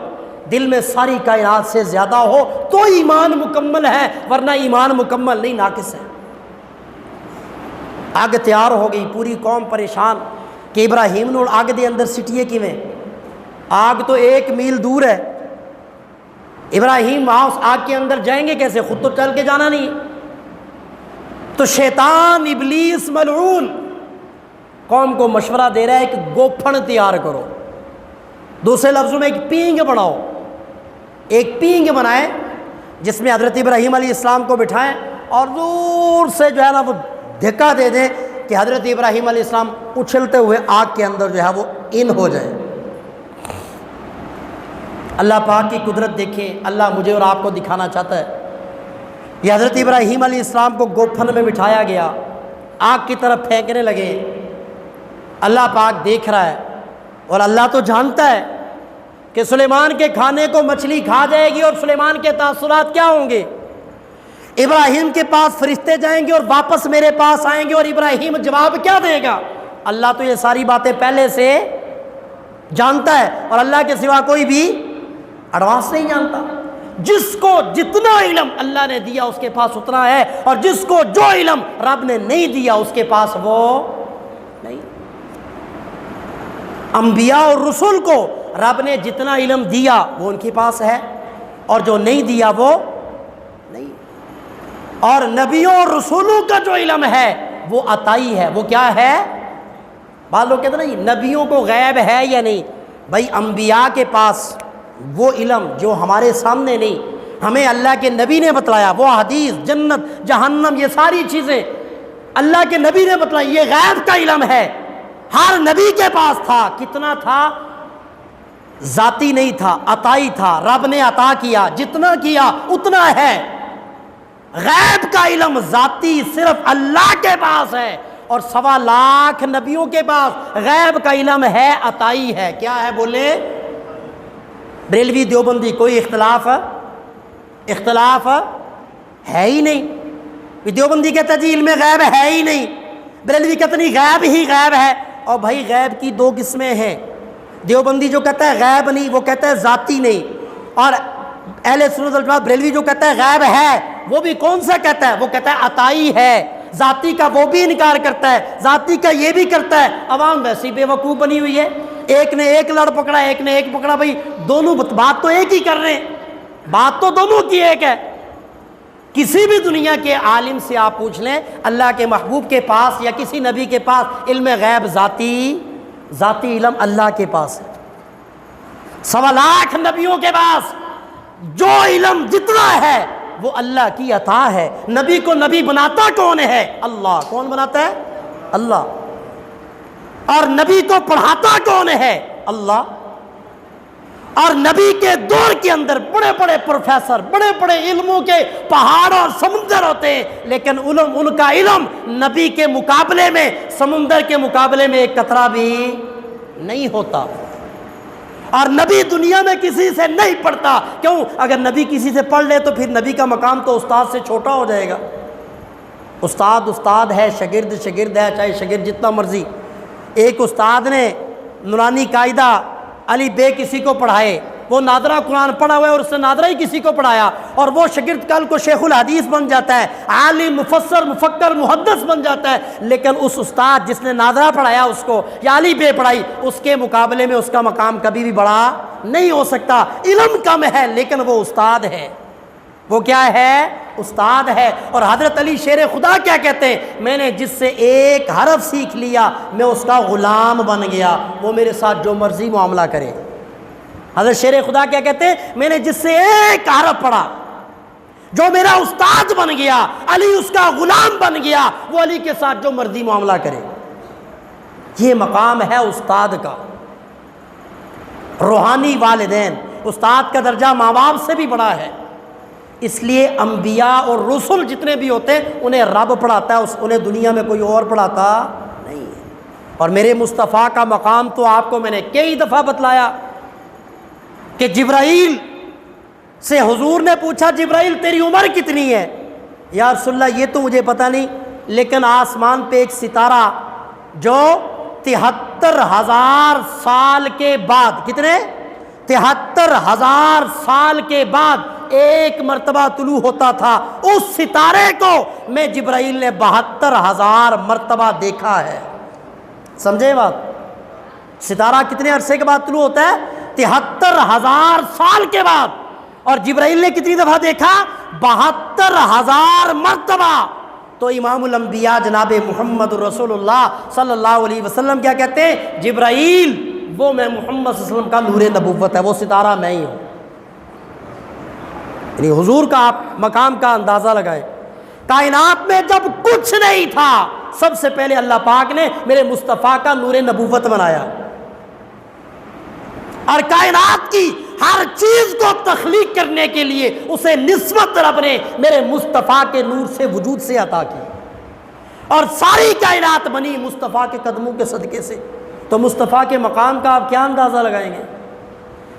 دل میں ساری کائنات سے زیادہ ہو تو ایمان مکمل ہے، ورنہ ایمان مکمل نہیں، ناقص ہے۔ آگ تیار ہو گئی، پوری قوم پریشان کہ ابراہیم نو آگ دے اندر سٹیے کیویں؟ آگ تو 1 میل دور ہے، ابراہیم وہاں اس آگ کے اندر جائیں گے کیسے؟ خود تو چل کے جانا نہیں۔ تو شیطان ابلیس ملعون قوم کو مشورہ دے رہا ہے کہ گوپھن تیار کرو، دوسرے لفظوں میں ایک پینگ بناؤ، ایک پینگ بنائیں جس میں حضرت ابراہیم علیہ السلام کو بٹھائیں اور دور سے جو ہے نا وہ دھکا دے دیں کہ حضرت ابراہیم علیہ السلام اچھلتے ہوئے آگ کے اندر جو ہے وہ ان ہو جائے۔ اللہ پاک کی قدرت دیکھیں، اللہ مجھے اور آپ کو دکھانا چاہتا ہے۔ یہ حضرت ابراہیم علیہ السلام کو گوپھن میں بٹھایا گیا، آگ کی طرف پھینکنے لگے۔ اللہ پاک دیکھ رہا ہے، اور اللہ تو جانتا ہے کہ سلیمان کے کھانے کو مچھلی کھا جائے گی اور سلیمان کے تاثرات کیا ہوں گے۔ ابراہیم کے پاس فرشتے جائیں گے اور واپس میرے پاس آئیں گے، اور ابراہیم جواب کیا دے گا؟ اللہ تو یہ ساری باتیں پہلے سے جانتا ہے، اور اللہ کے سوا کوئی بھی ایڈوانس نہیں جانتا۔ جس کو جتنا علم اللہ نے دیا اس کے پاس اتنا ہے، اور جس کو جو علم رب نے نہیں دیا اس کے پاس وہ نہیں۔ انبیاء اور رسول کو رب نے جتنا علم دیا وہ ان کے پاس ہے، اور جو نہیں دیا وہ نہیں۔ اور نبیوں اور رسولوں کا جو علم ہے وہ عطائی ہے، وہ کیا ہے؟ بعض لوگ کہتے ہیں نا نبیوں کو غیب ہے یا نہیں، بھائی انبیاء کے پاس وہ علم جو ہمارے سامنے نہیں، ہمیں اللہ کے نبی نے بتلایا، وہ حدیث، جنت، جہنم، یہ ساری چیزیں اللہ کے نبی نے بتلائی، یہ غیب کا علم ہے، ہر نبی کے پاس تھا۔ کتنا تھا؟ ذاتی نہیں تھا، عطائی تھا، رب نے عطا کیا، جتنا کیا اتنا ہے۔ غیب کا علم ذاتی صرف اللہ کے پاس ہے، اور 1.25 لاکھ نبیوں کے پاس غیب کا علم ہے، عطائی ہے۔ کیا ہے بولے؟ بریلوی دیوبندی کوئی اختلاف ہے ہی نہیں۔ دیوبندی کہتا ہے جی علم غیب ہے ہی نہیں، بریلوی کہتا نہیں غیب ہی غیب ہے۔ اور بھائی غیب کی 2 قسمیں ہیں، دیوبندی جو کہتا ہے غیب نہیں وہ کہتا ہے ذاتی نہیں، اور اہل سنت والجماعت بریلوی جو کہتا ہے غیب ہے وہ بھی کون سا کہتا ہے؟ وہ کہتا ہے عطائی ہے۔ ذاتی کا وہ بھی انکار کرتا ہے، ذاتی کا یہ بھی کرتا ہے۔ عوام ویسی بے وقوف بنی ہوئی ہے، ایک نے ایک لڑ پکڑا، ایک نے ایک پکڑا، بھائی دونوں بات تو ایک ہی کر رہے ہیں۔ بات تو دونوں کی ایک ہے. کسی بھی دنیا کے عالم سے آپ پوچھ لیں، اللہ کے محبوب کے پاس یا کسی نبی کے پاس علم غیب ذاتی علم اللہ کے پاس ہے. 1.25 لاکھ نبیوں کے پاس جو علم جتنا ہے وہ اللہ کی عطا ہے. نبی کو نبی بناتا کون ہے؟ اللہ. کون بناتا ہے؟ اللہ. اور نبی کو پڑھاتا کون ہے؟ اللہ. اور نبی کے دور کے اندر بڑے بڑے پروفیسر، بڑے بڑے علموں کے پہاڑ اور سمندر ہوتے ہیں، لیکن ان کا علم نبی کے مقابلے میں، سمندر کے مقابلے میں ایک قطرہ بھی نہیں ہوتا. اور نبی دنیا میں کسی سے نہیں پڑھتا. کیوں؟ اگر نبی کسی سے پڑھ لے تو پھر نبی کا مقام تو استاد سے چھوٹا ہو جائے گا. استاد ہے، شاگرد ہے، چاہے شاگرد جتنا مرضی. ایک استاد نے نورانی قاعدہ علی بے کسی کو پڑھائے، وہ نادرہ قرآن پڑھا ہوا ہے اور اس نے نادرہ ہی کسی کو پڑھایا، اور وہ شاگرد کل کو شیخ الحدیث بن جاتا ہے، عالم، مفسر، مفکر، محدث بن جاتا ہے. لیکن اس استاد جس نے نادرہ پڑھایا اس کو، یا علی بے پڑھائی، اس کے مقابلے میں اس کا مقام کبھی بھی بڑا نہیں ہو سکتا. علم کم ہے لیکن وہ استاد ہے. وہ کیا ہے؟ استاد ہے. اور حضرت علی شیر خدا کیا کہتے ہیں؟ میں نے جس سے ایک حرف سیکھ لیا میں اس کا غلام بن گیا، وہ میرے ساتھ جو مرضی معاملہ کرے. حضرت شیر خدا کیا کہتے ہیں؟ میں نے جس سے ایک حرف پڑھا جو میرا استاد بن گیا، علی اس کا غلام بن گیا، وہ علی کے ساتھ جو مرضی معاملہ کرے. یہ مقام ہے استاد کا. روحانی والدین، استاد کا درجہ ماں باپ سے بھی بڑا ہے. اس لیے انبیاء اور رسل جتنے بھی ہوتے ہیں انہیں رب پڑھاتا ہے، انہیں دنیا میں کوئی اور پڑھاتا نہیں ہے. اور میرے مصطفیٰ کا مقام تو آپ کو میں نے کئی دفعہ بتلایا کہ جبرائیل سے حضور نے پوچھا، جبرائیل تیری عمر کتنی ہے؟ یا رسول اللہ یہ تو مجھے پتہ نہیں، لیکن آسمان پہ ایک ستارہ جو 73,000 سال کے بعد، کتنے؟ 73,000 سال کے بعد ایک مرتبہ طلوع ہوتا تھا، اس ستارے کو میں جبرائیل نے 72,000 مرتبہ دیکھا ہے. سمجھے بات؟ ستارہ کتنے عرصے کے بعد طلوع ہوتا ہے؟ 73,000 سال کے بعد. اور جبرائیل نے کتنی دفعہ دیکھا؟ 72,000 مرتبہ. تو امام الانبیاء جناب محمد رسول اللہ صلی اللہ علیہ وسلم کیا کہتے ہیں؟ جبرائیل وہ میں محمد صلی اللہ علیہ وسلم کا نور نبوت ہے، وہ ستارہ میں ہی ہوں. یعنی حضور کا آپ مقام کا اندازہ لگائیں. کائنات میں جب کچھ نہیں تھا، سب سے پہلے اللہ پاک نے میرے مصطفیٰ کا نور نبوت بنایا، اور کائنات کی ہر چیز کو تخلیق کرنے کے لیے اسے نسبت رب نے میرے مصطفیٰ کے نور سے، وجود سے عطا کی. اور ساری کائنات بنی مصطفیٰ کے قدموں کے صدقے سے. تو مصطفیٰ کے مقام کا آپ کیا اندازہ لگائیں گے؟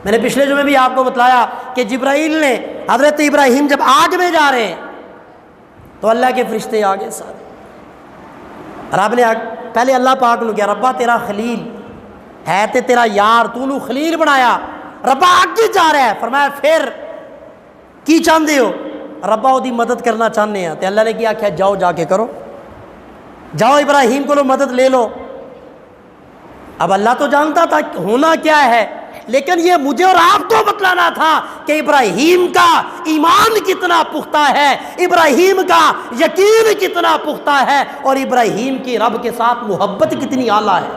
میں نے پچھلے جمعے بھی آپ کو بتلایا کہ جبرائیل نے حضرت ابراہیم جب آگ میں جا رہے ہیں تو اللہ کے فرشتے آگے سارے، رب نے پہلے اللہ پاک نے کیا، ربا تیرا خلیل ہے تے تیرا یار، تو نو خلیل بنایا، ربا آگے جا رہا ہے. فرمایا پھر کی چاہتے ہو؟ ربا دی مدد کرنا چاہتے ہیں. تو اللہ نے کیا جاؤ جا کے کرو، جاؤ ابراہیم کو لو مدد لے لو. اب اللہ تو جانتا تھا ہونا کیا ہے، لیکن یہ مجھے اور آپ کو بتلانا تھا کہ ابراہیم کا ایمان کتنا پختہ ہے، ابراہیم کا یقین کتنا پختہ ہے، اور ابراہیم کی رب کے ساتھ محبت کتنی اعلیٰ ہے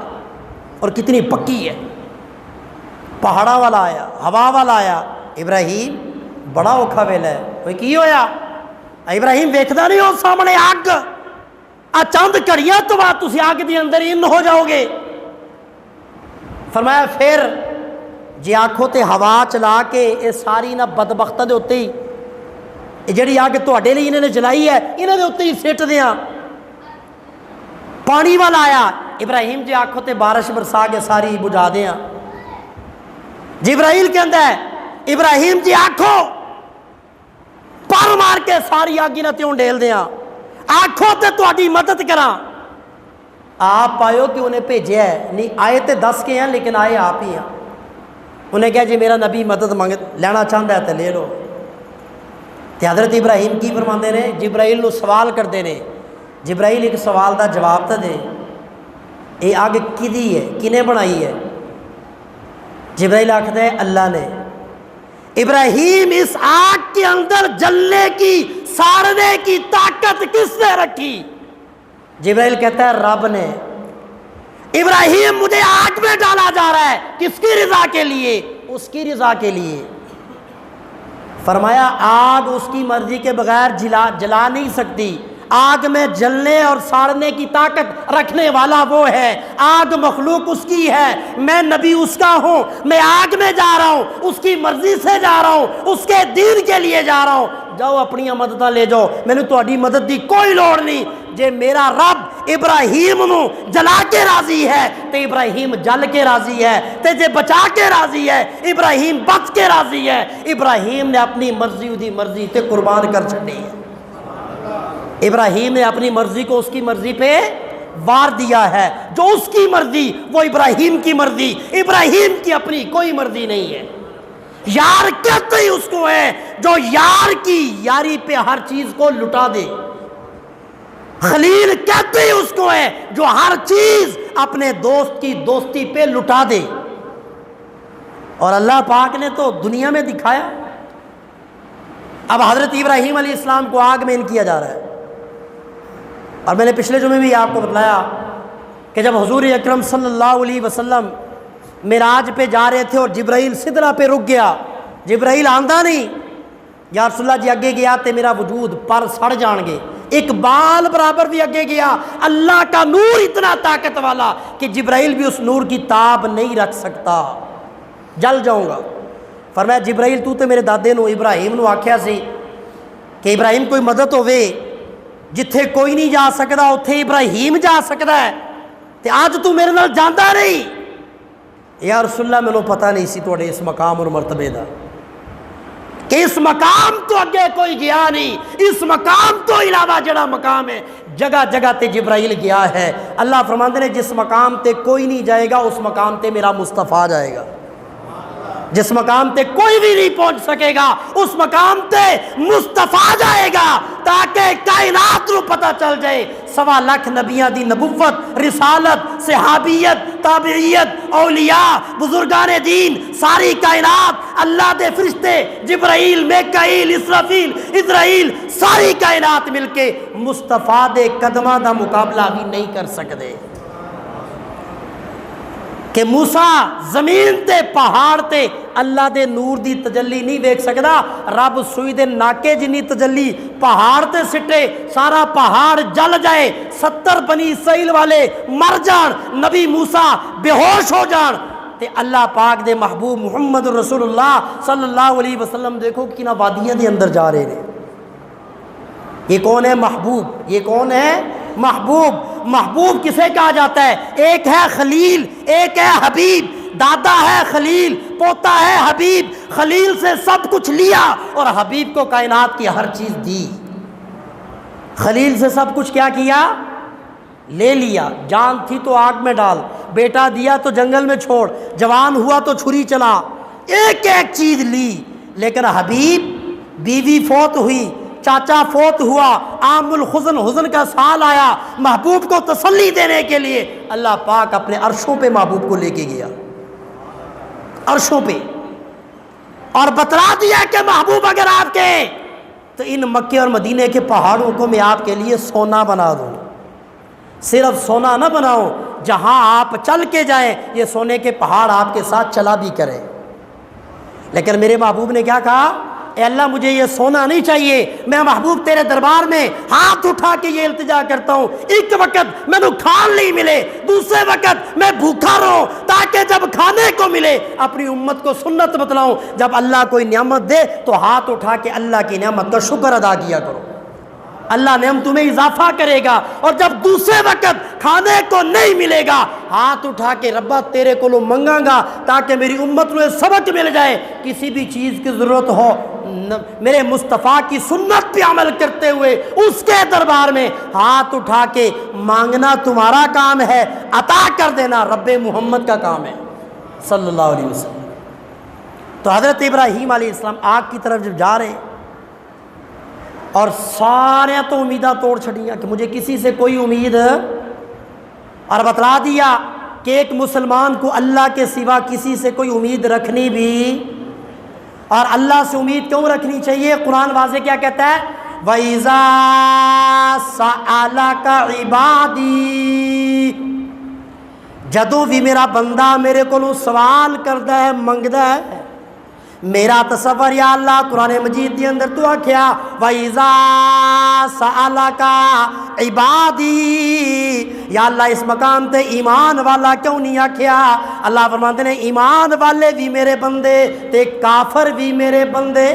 اور کتنی پکی ہے. پہاڑا والا آیا، ہوا والا آیا، ابراہیم بڑا اوکھا ویلا ہے، کوئی کی ہویا؟ ابراہیم ویکھدا نہیں ہو سامنے اگ، چند گھڑیاں تو بعد تسی اگ دے اندر ان ہو جاؤ گے. فرمایا پھر جی آنکھوں تے ہوا چلا کے یہ ساری نہ بدبختاں دے اتنے ہی جڑی اگ تواڈے لئی انہوں نے جلائی ہے انہوں دے اتنے ہی سٹ دیاں. پانی والا آیا، ابراہیم جی آنکھوں تے بارش برسا کے ساری بجھا دیاں. جبرائیل کہندا ہے ابراہیم جی آنکھوں پر مار کے ساری اگ انہاں تے ڈیل دیاں، آنکھوں تے تواڈی مدد کراں. آپ آئیو کہ انہیں بھیجا ہے؟ نہیں، آئے تے 10 کے ہیں لیکن آئے آپ ہی ہیں. انہیں کہا جی میرا نبی مدد لینا چاہتا ہے تو لے لو. تو حضرت ابراہیم کی فرماندے نے، جبرائیل نو سوال کرتے ہیں، جبرائیل ایک سوال دا جواب تو دے، یہ اگ کدی ہے، کنے بنائی ہے؟ جبرائیل آکھدا ہے اللہ نے. ابراہیم اس آگ کے اندر جلنے کی ساڑنے کی طاقت کس نے رکھی؟ جبرائیل کہتا ہے رب نے۔ ابراہیم مجھے آگ میں ڈالا جا رہا ہے، کس کی رضا کے لیے؟ اس کی رضا کے لیے۔ فرمایا آگ اس کی مرضی کے بغیر جلا نہیں سکتی، آگ میں جلنے اور ساڑنے کی طاقت رکھنے والا وہ ہے، آگ مخلوق اس کی ہے، میں نبی اس کا ہوں، میں آگ میں جا رہا ہوں، اس کی مرضی سے جا رہا ہوں، اس کے دین کے لیے جا رہا ہوں، جاؤ اپنی مدد لے جاؤ، میں نے تہاڈی مدد دی کوئی لوڑ نہیں۔ جے میرا رب ابراہیم نو جلا کے راضی ہے تے ابراہیم جل کے راضی ہے، تے جے بچا کے راضی ہے ابراہیم بچ کے راضی ہے۔ ابراہیم نے اپنی مرضی دی مرضی تے قربان کر چھڑی ہے، ابراہیم نے اپنی مرضی کو اس کی مرضی پہ وار دیا ہے، جو اس کی مرضی وہ ابراہیم کی مرضی، ابراہیم کی اپنی کوئی مرضی نہیں ہے۔ یار کہتے ہی اس کو ہے جو یار کی یاری پہ ہر چیز کو لٹا دے، خلیل کہتے ہی اس کو ہے جو ہر چیز اپنے دوست کی دوستی پہ لٹا دے۔ اور اللہ پاک نے تو دنیا میں دکھایا۔ اب حضرت ابراہیم علیہ السلام کو آگ میں ان کیا جا رہا ہے، اور میں نے پچھلے جمعے بھی آپ کو بتلایا کہ جب حضور اکرم صلی اللہ علیہ وسلم معراج پہ جا رہے تھے اور جبرائیل سدرہ پہ رک گیا، جبرائیل آندہ نہیں، یا رسول اللہ جی اگے گیا تے میرا وجود پر سڑ جان گے، ایک بال برابر بھی اگے گیا، اللہ کا نور اتنا طاقت والا کہ جبرائیل بھی اس نور کی تاب نہیں رکھ سکتا، جل جاؤں گا۔ فرمایا جبرائیل تو تے میرے دادے نو ابراہیم نو آکھیا سی کہ ابراہیم کوئی مدد ہوے، جتھے کوئی نہیں جا سکتا اتھے ابراہیم جا سکتا ہے، تے آج تو میرے نال جاندا نہیں۔ یا رسول اللہ مینوں پتہ نہیں سی تواڈے اس مقام اور مرتبے دا، کہ اس مقام تو اگے کوئی گیا نہیں، اس مقام تو علاوہ جڑا مقام ہے جگہ جگہ تے جبرائیل گیا ہے۔ اللہ فرماندے نے جس مقام تے کوئی نہیں جائے گا اس مقام تے میرا مصطفیٰ جائے گا، جس مقام تے کوئی بھی نہیں پہنچ سکے گا اس مقام تے مصطفیٰ جائے گا، تاکہ کائنات کو پتہ چل جائے 1.25 لاکھ نبیاں دی نبوت، رسالت، صحابیت، تابعیت، اولیاء، بزرگان دین، ساری کائنات، اللہ دے فرشتے جبرائیل، میکائیل، اسرافیل، اسرائیل، ساری کائنات مل کے مصطفیٰ دے قدماں دا مقابلہ بھی نہیں کر سکتے۔ کہ موسیٰ زمین تے پہاڑ تے اللہ دے نور دی تجلی نہیں دیکھ سکدا، رب سوئی دے ناکے جنی تجلی پہاڑ تے سٹے، سارا پہاڑ جل جائے، 70 بنی اسرائیل والے مر جان، نبی موسیٰ بے ہوش ہو جان، تے اللہ پاک دے محبوب محمد رسول اللہ صلی اللہ علیہ وسلم دیکھو کہ نہ وادیاں دے اندر جا رہے ہیں۔ یہ کون ہے محبوب؟ یہ کون ہے محبوب؟ محبوب کسے کہا جاتا ہے؟ ایک ہے خلیل، ایک ہے حبیب، دادا ہے خلیل، پوتا ہے حبیب، خلیل سے سب کچھ لیا اور حبیب کو کائنات کی ہر چیز دی۔ خلیل سے سب کچھ کیا کیا؟ لے لیا، جان تھی تو آگ میں ڈال، بیٹا دیا تو جنگل میں چھوڑ، جوان ہوا تو چھری چلا، ایک ایک چیز لی۔ لیکن حبیب، بیوی فوت ہوئی، چاچا فوت ہوا، عام الحزن، حزن کا سال آیا، محبوب کو تسلی دینے کے لیے اللہ پاک اپنے عرشوں پہ محبوب کو لے کے گیا، عرشوں پہ، اور بتلا دیا کہ محبوب اگر آپ کے تو ان مکے اور مدینے کے پہاڑوں کو میں آپ کے لیے سونا بنا دوں۔ صرف سونا نہ بناؤ، جہاں آپ چل کے جائیں یہ سونے کے پہاڑ آپ کے ساتھ چلا بھی کریں۔ لیکن میرے محبوب نے کیا کہا؟ اے اللہ مجھے یہ سونا نہیں چاہیے، میں محبوب تیرے دربار میں ہاتھ اٹھا کے یہ التجا کرتا ہوں، ایک وقت میں کھان نہیں ملے، دوسرے وقت میں بھوکا رہوں، تاکہ جب کھانے کو ملے اپنی امت کو سنت بتلاؤں، جب اللہ کوئی نعمت دے تو ہاتھ اٹھا کے اللہ کی نعمت کا شکر ادا کیا کرو، اللہ نعمتوں میں اضافہ کرے گا۔ اور جب دوسرے وقت کھانے کو نہیں ملے گا ہاتھ اٹھا کے ربا تیرے کو منگا گا تاکہ میری امت کو سبق مل جائے، کسی بھی چیز کی ضرورت ہو میرے مصطفیٰ کی سنت پہ عمل کرتے ہوئے اس کے دربار میں ہاتھ اٹھا کے مانگنا تمہارا کام ہے، عطا کر دینا رب محمد کا کام ہے صلی اللہ علیہ وسلم۔ تو حضرت ابراہیم علیہ السلام آگ کی طرف جب جا رہے ہیں اور سارے تو امیدیں توڑ چھڑیاں کہ مجھے کسی سے کوئی امید، اور بتلا دیا کہ ایک مسلمان کو اللہ کے سوا کسی سے کوئی امید رکھنی بھی اور اللہ سے امید کیوں رکھنی چاہیے؟ قرآن واضح کیا کہتا ہے؟ وَإِذَا سَأَلَكَ عِبَادِي، جدوں بھی میرا بندہ میرے کو سوال کردا ہے، منگدا ہے، میرا تصور یا اللہ قرآن مجید کے اندر تو آکھیا وَإِذَا سَأَلَكَ عِبَادِي، یا اللہ اس مقام تے ایمان والا کیوں نہیں آکھیا؟ اللہ فرماتے ہیں ایمان والے بھی میرے بندے تے کافر بھی میرے بندے۔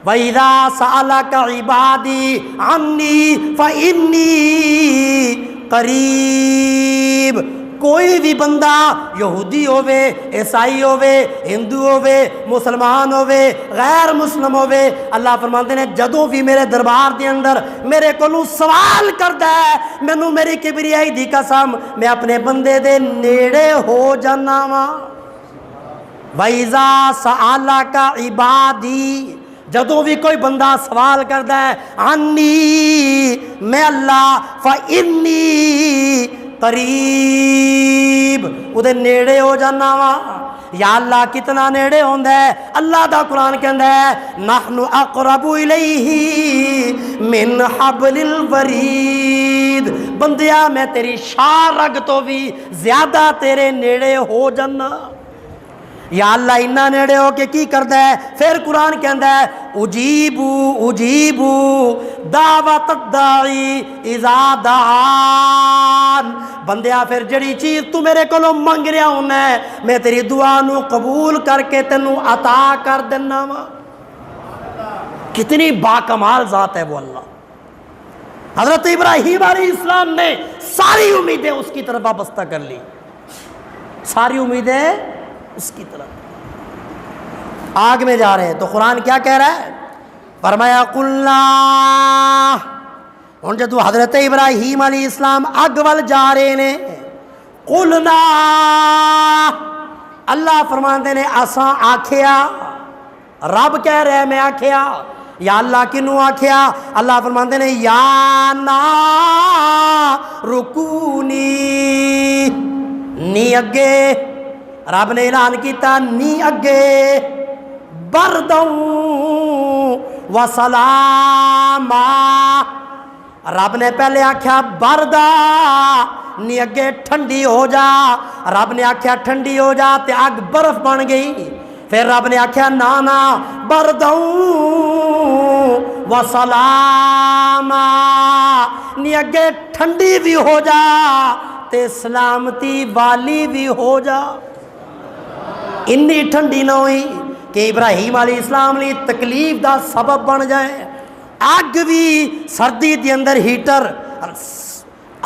وَإِذَا سَأَلَكَ عِبَادِي عَنِّي فَإِنِّي قَرِيب، کوئی بھی بندہ یہودی ہووے، عیسائی ہووے، ہندو ہووے، مسلمان ہووے، غیر مسلم ہووے، اللہ فرماتے ہیں جدوں بھی میرے دربار دے اندر میرے کولوں سوال کردا ہے، مینوں میری کبریائی دی قسم میں اپنے بندے دے نیڑے ہو جانا وا۔ وَإِذَا سَأَلَكَ عِبَادِي، جدوں بھی کوئی بندہ سوال کردا ہے عنی، میں اللہ، فَإِنِّي قریب، وہ نیڑے ہو جانا وا۔ یا اللہ کتنا نیڑے ہوندا ہے؟ اللہ دا قرآن کہندا ہے نحن اقرب الیہ من حبل الورید، بندیا میں تیری شاہ رگ تو بھی زیادہ تیرے نیڑے ہو جانا۔ یا اللہ اتنا نیڑے ہو کے کی کردا ہے؟ پھر قرآن کہندا ہے اجیبو دعوت الداعی اذا دعان، بندیا پھر جڑی چیز تو میرے کولوں منگ رہا ہونا ہے میں تیری دعا نو قبول کر کے تینوں عطا کر دینا وا۔ کتنی باکمال ذات ہے وہ اللہ۔ حضرت ابراہیم علیہ السلام نے ساری امیدیں اس کی طرف وابستہ کر لی، ساری امیدیں اس کی طرف۔ آگ میں جا رہے ہیں تو قرآن کیا کہہ رہا ہے؟ فرمایا قلنا، ہن جدو حضرت ابراہیم علیہ السلام اگ ول جا رہے نے، قلنا اللہ فرماندے نے اساں آکھیا، رب کہہ رہے میں آکھیا، یا اللہ کنوں آکھیا؟ اللہ فرماندے نے یا نار کونی، نی اگے، رب نے اعلان کیتا نی اگے، بردوں و سلاما، رب نے پہلے آکھیا بردا، نی اگے ٹھنڈی ہو جا، رب نے آکھیا ٹھنڈی ہو جا تے اگ برف بن گئی، پھر رب نے آکھیا نانا بردوں و سلاما، نی اگے ٹھنڈی بھی ہو جا تے سلامتی والی بھی ہو جا۔ انی ٹھنڈی نہ ہوئی کہ ابراہیم علیہ السلام نے تکلیف دا سبب بن جائے۔ اگ بھی سردی دے اندر ہیٹر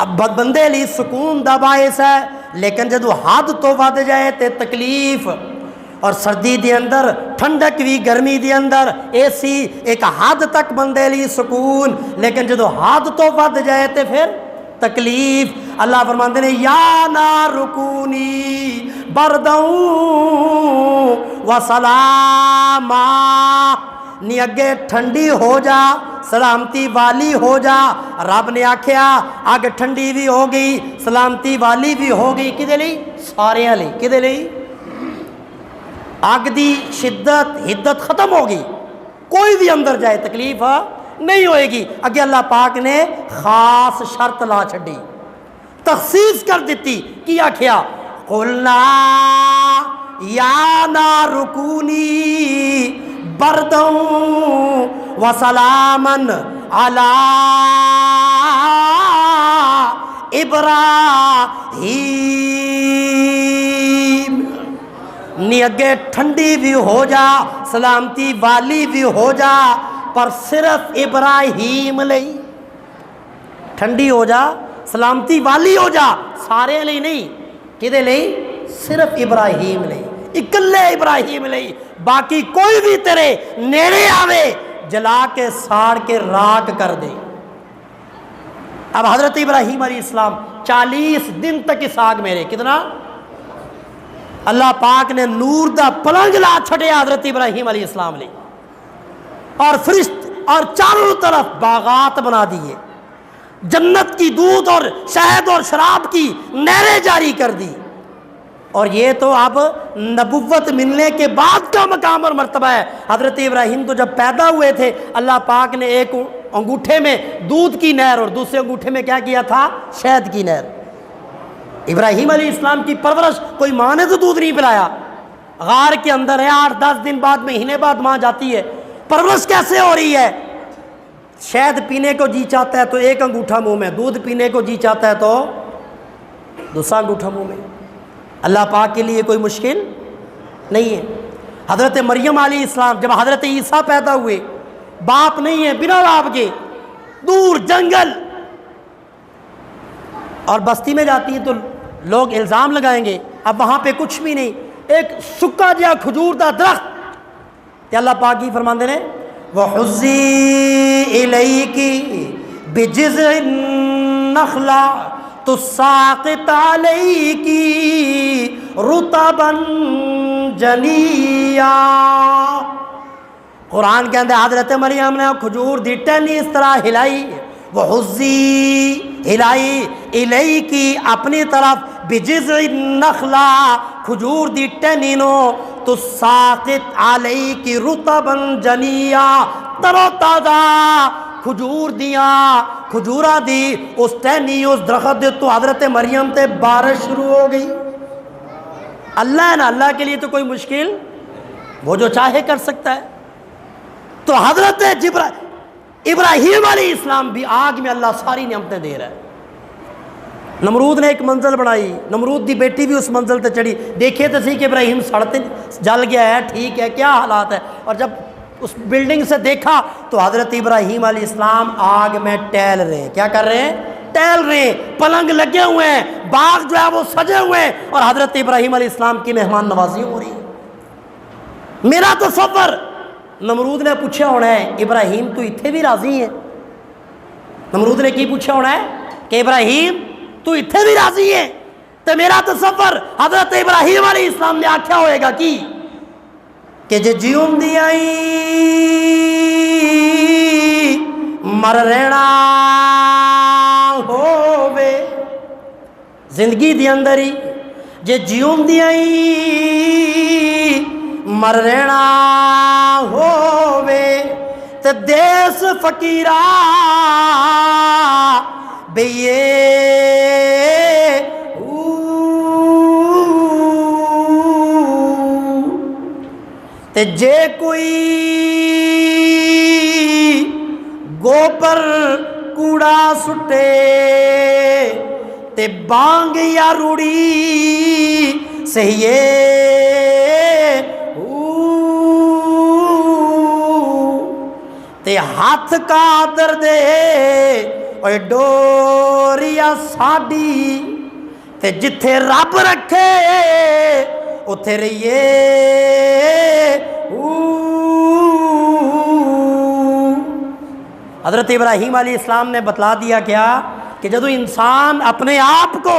اب بندے لی سکون دا باعث ہے، لیکن جدو حد تو ود جائے تے تکلیف، اور سردی دے اندر ٹھنڈک بھی، گرمی دے اندر اے سی ایک حد تک بندے لی سکون، لیکن جدو حد تو ود جائے تے پھر تکلیف۔ اللہ فرماندے نے یا نار کونی بردوں و سلاما، نی اگے ٹھنڈی ہو جا، سلامتی والی ہو جا۔ رب نے آکھیا اگ ٹھنڈی بھی ہو گئی، سلامتی والی بھی ہو گئی، کدے لئی؟ سارے لئی۔ کدے لئی؟ اگ دی شدت حدت ختم ہو گئی، کوئی بھی اندر جائے تکلیف نہیں ہوئے گی۔ اگے اللہ پاک نے خاص شرط لا چھڈی، تخصیص کر دیتی، کیا کیا؟ قلنا یا نار کونی بردوں و سلامن علی ابراہیم، نی اگے ٹھنڈی بھی ہو جا، سلامتی والی بھی ہو جا، پر صرف ابراہیم لئی۔ ٹھنڈی ہو جا، سلامتی والی ہو جا، سارے لئی نہیں، کدے لئی؟ صرف ابراہیم لئی، اکلے ابراہیم لئی، باقی کوئی بھی تیرے نیڑے آوے جلا کے ساڑ کے راکھ کر دے۔ اب حضرت ابراہیم علیہ السلام 40 دن تک اس آگ میں رہے، کتنا؟ اللہ پاک نے نور دا پلنگ لا چھڑیا حضرت ابراہیم علیہ السلام لئی، اور فرشت اور چاروں طرف باغات بنا دیے، جنت کی دودھ اور شہد اور شراب کی نہریں جاری کر دی، اور یہ تو اب نبوت ملنے کے بعد کا مقام اور مرتبہ ہے۔ حضرت ابراہیم تو جب پیدا ہوئے تھے اللہ پاک نے ایک انگوٹھے میں دودھ کی نہر اور دوسرے انگوٹھے میں کیا کیا تھا؟ شہد کی نہر۔ ابراہیم علیہ السلام کی پرورش کوئی ماں نے تو دودھ نہیں پلایا، غار کے اندر ہے، 8-10 دن بعد مہینے بعد ماں جاتی ہے، پرورش کیسے ہو رہی ہے؟ شہد پینے کو جی چاہتا ہے تو ایک انگوٹھا منہ میں، دودھ پینے کو جی چاہتا ہے تو دوسرا انگوٹھا منہ میں۔ اللہ پاک کے لیے کوئی مشکل نہیں ہے۔ حضرت مریم علیہ السلام جب حضرت عیسیٰ پیدا ہوئے، باپ نہیں ہے، بنا باپ کے دور جنگل اور بستی میں جاتی ہیں تو لوگ الزام لگائیں گے، اب وہاں پہ کچھ بھی نہیں، ایک سکا جا کھجور دا درخت، کہ اللہ پاک ہی فرماندے نے وَحُزِّي إِلَيْكِ بِجِذْعِ النَّخْلَةِ تُسَاقِطْ عَلَيْكِ رُطَبًا جَنِيًّا۔ قرآن کے اندر حضرت مریم نے کھجور دی ٹہنی اس طرح ہلائی، وَحُزِّي ہلائی إِلَيْكِ اپنی طرف، بِجِذْعِ النَّخْلَةِ کھجور دی ٹہنی نو، تُسَاقِطْ عَلَيْكِ رُطَبًا جَنِيًّا ترو تازہ کھجور دیاں کھجورا دی اس ٹہنی اس درخت دے تو حضرت مریم تے بارش شروع ہو گئی۔ اللہ ہے نا، اللہ کے لیے تو کوئی مشکل، وہ جو چاہے کر سکتا ہے۔ تو حضرت ابراہیم علیہ السلام بھی آگ میں اللہ ساری نعمتیں دے رہا ہے۔ نمرود نے ایک منزل بنائی، نمرود دی بیٹی بھی اس منزل تے چڑھی، دیکھے تو سی کہ ابراہیم سڑتے جل گیا ہے، ٹھیک ہے، کیا حالات ہے، اور جب اس بلڈنگ سے دیکھا تو حضرت ابراہیم علیہ السلام آگ میں ٹہل رہے ہیں۔ کیا کر رہے ہیں؟ ٹہل رہے ہیں، پلنگ لگے ہوئے ہیں، باغ جو ہے وہ سجے ہوئے ہیں، اور حضرت ابراہیم علیہ السلام کی مہمان نوازی ہو رہی ہے۔ میرا تصور، نمرود نے پوچھا ہونا ہے ابراہیم تو اتھے بھی راضی ہے؟ نمرود نے کی پوچھا ہونا ہے کہ ابراہیم تو اتھے بھی راضی ہے؟ تو میرا تصور حضرت ابراہیم علیہ السلام نے آکھیا ہوئے گا کہ جے جیون دی آئی مر رہنا ہووے، زندگی دی اندر ہی جے جیون دی آئی مر رہنا ہووے، تے دیس فقیرہ بیے تے جے کوئی گوبر کوڑا سٹے تے بانگ یا روڑی سہیے، تے ہاتھ کا دردے اوے ڈوریا ساڈی، تے جتھے رب رکھے اتھے رہیے۔ حضرت ابراہیم علیہ السلام نے بتلا دیا کیا کہ جب انسان اپنے آپ کو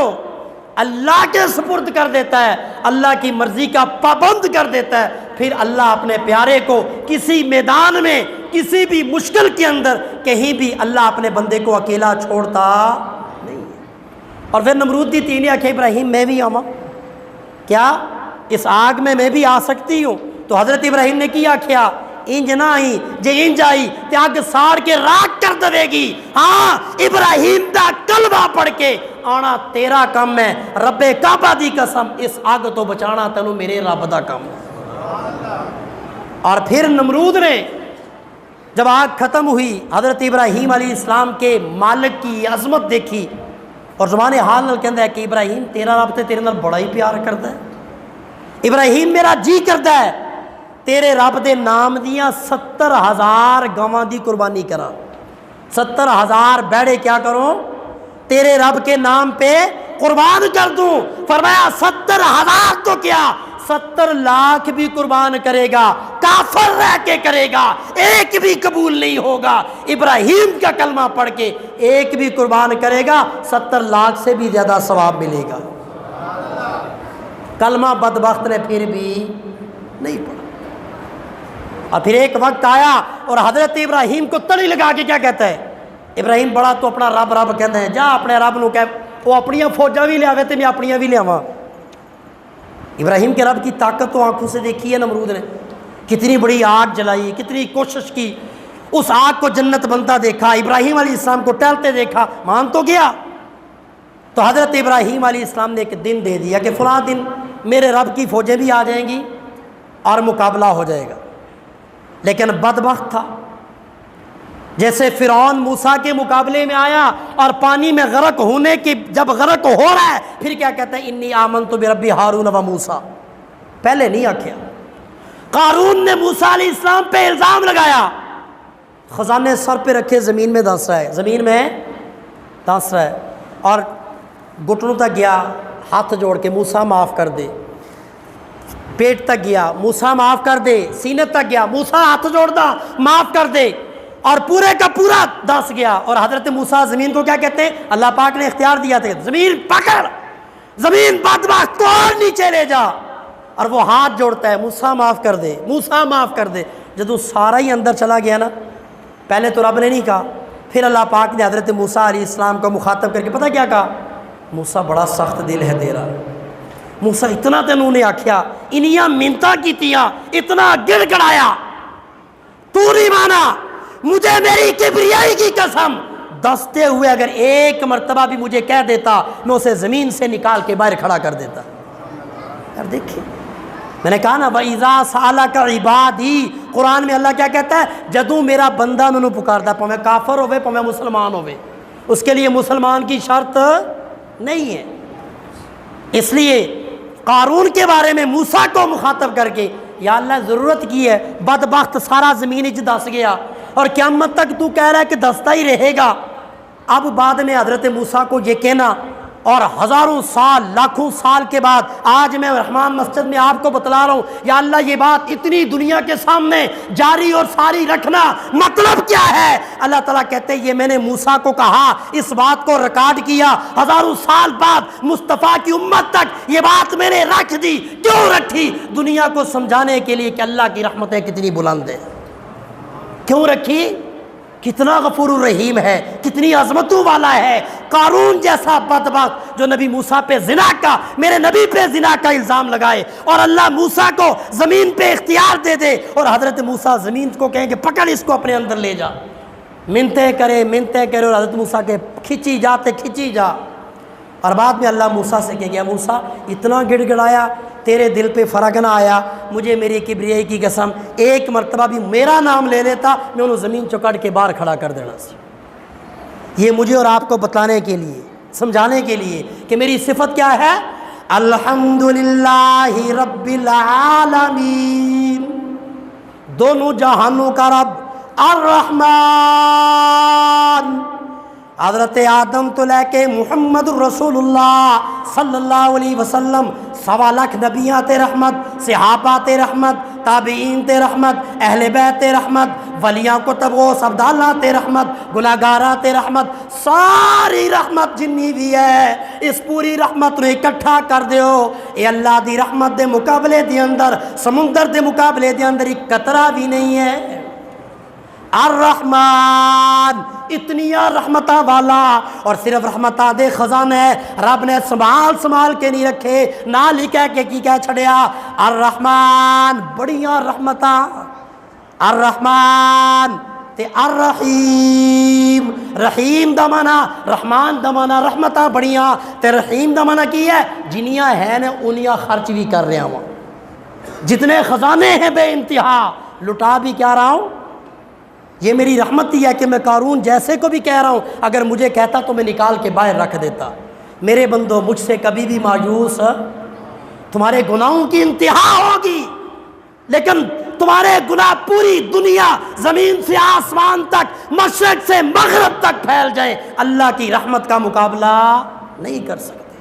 اللہ کے سپرد کر دیتا ہے، اللہ کی مرضی کا پابند کر دیتا ہے، پھر اللہ اپنے پیارے کو کسی میدان میں کسی بھی مشکل کے اندر کہیں بھی اللہ اپنے بندے کو اکیلا چھوڑتا نہیں ہے۔ اور پھر نمرود دی تین آنکھیں ابراہیم میں بھی آواں، کیا اس آگ میں بھی آ سکتی ہوں؟ تو حضرت ابراہیم نے کیا کیا؟ انج نہ آئی، جے انج آئی تے آگ سار کے راک کر دے گی۔ ہاں ابراہیم دا کلمہ پڑھ کے آنا تیرا کم ہے، رب کعبہ دی قسم اس آگ تو بچانا تینوں میرے رب دا کم ہے۔ اور پھر نمرود نے جب آگ ختم ہوئی حضرت ابراہیم علیہ السلام کے مالک کی عظمت دیکھی اور زبان حال نال کہندا ہے کہ ابراہیم تیرا رب تے تیرے نال بڑا ہی پیار کردا ہے، ابراہیم میرا جی کردا ہے تیرے رب دے نام دیاں 70,000 گواں دی قربانی کراں، 70,000 بیڑے کیا کروں تیرے رب کے نام پہ قربان کر دوں۔ فرمایا 70,000 تو کیا 70 لاکھ بھی قربان کرے گا، کافر رہ کے کرے گا، ایک بھی قبول نہیں ہوگا۔ ابراہیم کا کلمہ پڑھ کے ایک بھی قربان کرے گا 70 لاکھ سے بھی زیادہ ثواب ملے گا۔ کلمہ بدبخت نے پھر بھی نہیں پڑھا۔ اور پھر ایک وقت آیا اور حضرت ابراہیم کو تڑی لگا کے کیا کہتا ہے؟ ابراہیم بڑا تو اپنا رب رب کہتا ہے، جا اپنے رب نو کہہ وہ اپنی فوجاں بھی لیا تے میں اپنیاں بھی لیاواں۔ ابراہیم کے رب کی طاقت تو آنکھوں سے دیکھی ہے نمرود نے، کتنی بڑی آگ جلائی، کتنی کوشش کی، اس آگ کو جنت بنتا دیکھا، ابراہیم علیہ السلام کو ٹہلتے دیکھا، مان تو گیا۔ تو حضرت ابراہیم علیہ السلام نے ایک دن دے دیا کہ فلاں دن میرے رب کی فوجیں بھی آ جائیں گی اور مقابلہ ہو جائے گا۔ لیکن بدبخت تھا، جیسے فرعون موسیٰ کے مقابلے میں آیا اور پانی میں غرق ہونے کی جب غرق ہو رہا ہے پھر کیا کہتا ہے، انی آمنت بربی ہارون و موسیٰ، پہلے نہیں آکھیا۔ قارون نے موسیٰ علیہ السلام پہ الزام لگایا، خزانے سر پہ رکھے زمین میں دھنس رہا ہے، زمین میں دھنس رہا ہے، اور گھٹنوں تک گیا ہاتھ جوڑ کے موسیٰ معاف کر دے، پیٹ تک گیا موسیٰ معاف کر دے، سینے تک گیا موسیٰ ہاتھ جوڑ دا معاف کر دے، اور پورے کا پورا دھنس گیا۔ اور حضرت موسیٰ زمین کو کیا کہتے ہیں، اللہ پاک نے اختیار دیا تھا، زمین پکڑ، زمین بدبخت کو اور نیچے لے جا، اور وہ ہاتھ جوڑتا ہے موسیٰ معاف کر دے، موسیٰ معاف کر دے۔ جب وہ سارا ہی اندر چلا گیا نا، پہلے تو رب نے نہیں کہا، پھر اللہ پاک نے حضرت موسیٰ علیہ السلام کو مخاطب کر کے پتہ کیا کہا، موسیٰ بڑا سخت دل ہے تیرا، موسیٰ اتنا تینوں نے آکھیا، انیاں منتاں کیتیاں، اتنا گڑ گڑایا، تو نہیں مانا، مجھے میری کبریائی کی قسم، دستے ہوئے اگر ایک مرتبہ بھی مجھے کہہ دیتا میں اسے زمین سے نکال کے باہر کھڑا کر دیتا۔ یار دیکھیں، میں نے کہا نا وَإِذَا سَأَلَكَ عِبَادِي، قرآن میں اللہ کیا کہتا ہے، جدوں میرا بندہ میں پکاردا، پاویں کافر ہوئے پاویں مسلمان ہوئے، اس کے لیے مسلمان کی شرط نہیں ہے۔ اس لیے قارون کے بارے میں موسیٰ کو مخاطب کر کے، یا اللہ ضرورت کی ہے، بدبخت سارا زمین اچ دس گیا اور قیامت تک تو کہہ رہا ہے کہ دستا ہی رہے گا۔ اب بعد میں حضرت موسیٰ کو یہ کہنا، اور ہزاروں سال لاکھوں سال کے بعد آج میں رحمان مسجد میں آپ کو بتلا رہا ہوں، یا اللہ یہ بات اتنی دنیا کے سامنے جاری اور ساری رکھنا مطلب کیا ہے؟ اللہ تعالیٰ کہتے ہیں یہ میں نے موسیٰ کو کہا، اس بات کو ریکارڈ کیا، ہزاروں سال بعد مصطفیٰ کی امت تک یہ بات میں نے رکھ دی۔ کیوں رکھی؟ دنیا کو سمجھانے کے لیے کہ اللہ کی رحمتیں کتنی بلند ہیں۔ کیوں رکھی؟ کتنا غفور الرحیم ہے، کتنی عظمتوں والا ہے۔ قارون جیسا بدبخت جو نبی موسیٰ پہ زنا کا، میرے نبی پہ زنا کا الزام لگائے، اور اللہ موسیٰ کو زمین پہ اختیار دے دے، اور حضرت موسیٰ زمین کو کہیں کہ پکڑ اس کو اپنے اندر لے جا، منتیں کرے، اور حضرت موسیٰ کے کھچی جا، اور بعد میں اللہ موسیٰ سے کہہ گیا، موسیٰ اتنا گڑ گڑایا، تیرے دل پہ فرق نہ آیا، مجھے میری کبریائی کی قسم ایک مرتبہ بھی میرا نام لے لیتا میں انہوں زمین چکڑ کے باہر کھڑا کر دینا سی۔ یہ مجھے اور آپ کو بتانے کے لیے، سمجھانے کے لیے کہ میری صفت کیا ہے، الحمدللہ رب العالمین، دونوں جہانوں کا رب، الرحمن، حضرت آدم تو لے کے محمد الرسول اللہ صلی اللہ علیہ وسلم، 1.25 لاکھ نبیاں تے رحمت، صحابہ تے رحمت، تابعین تے رحمت، اہل بیت تے رحمت، ولیاں کو تبغوث ابداللہ تے رحمت، گناہگاراں تے رحمت، ساری رحمت جنی بھی ہے اس پوری رحمت نو اکٹھا کر دیو، اے اللہ دی رحمت دے مقابلے دے اندر، سمندر دے مقابلے دے اندر ایک قطرہ بھی نہیں ہے۔ الرحمن، اتنیاں رحمتہ والا، اور صرف رحمتہ دے خزانے رب نے سنبھال کے نہیں رکھے، نہ لکھے کہ کی کہہ چھڑیا، الرحمن، بڑیاں رحمتہ، الرحمن تے الرحیم، رحیم دا معنی، رحمان دا معنی رحمتہ بڑیاں، تے رحیم دا معنی کی ہے، جنیاں ہیں نے انیاں خرچ بھی کر رہا ہوں، جتنے خزانے ہیں بے انتہا لٹا بھی کیا رہا ہوں۔ یہ میری رحمت ہی ہے کہ میں قارون جیسے کو بھی کہہ رہا ہوں، اگر مجھے کہتا تو میں نکال کے باہر رکھ دیتا۔ میرے بندو، مجھ سے کبھی بھی مایوس، تمہارے گناہوں کی انتہا ہوگی، لیکن تمہارے گناہ پوری دنیا، زمین سے آسمان تک، مشرق سے مغرب تک پھیل جائیں، اللہ کی رحمت کا مقابلہ نہیں کر سکتے۔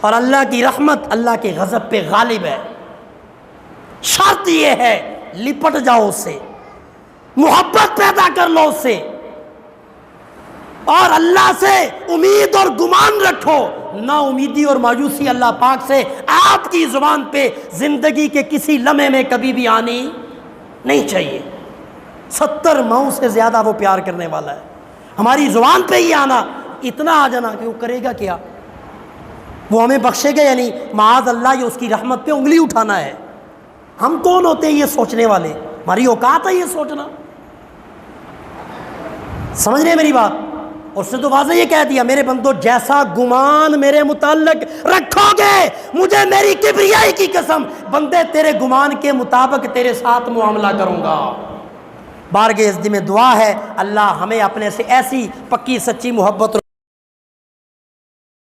اور اللہ کی رحمت اللہ کے غضب پہ غالب ہے۔ شرط یہ ہے لپٹ جاؤ اس سے، محبت پیدا کر لو اس سے، اور اللہ سے امید اور گمان رکھو۔ نا امیدی اور مایوسی اللہ پاک سے آپ کی زبان پہ زندگی کے کسی لمحے میں کبھی بھی آنی نہیں چاہیے۔ 70 ماؤں سے زیادہ وہ پیار کرنے والا ہے، ہماری زبان پہ ہی آنا، اتنا آ جانا کہ وہ کرے گا کیا، وہ ہمیں بخشے گا یا نہیں؟ معاذ اللہ، یہ اس کی رحمت پہ انگلی اٹھانا ہے۔ ہم کون ہوتے ہیں یہ سوچنے والے؟ ہماری اوقات ہے یہ سوچنا؟ سمجھ رہے ہیں میری بات؟ اور اس نے تو واضح یہ کہہ دیا، میرے بندو جیسا گمان میرے متعلق رکھو گے، مجھے میری کبریائی کی قسم، بندے تیرے گمان کے مطابق تیرے ساتھ معاملہ کروں گا۔ بارگاہ عزت میں دعا ہے اللہ ہمیں اپنے سے ایسی پکی سچی محبت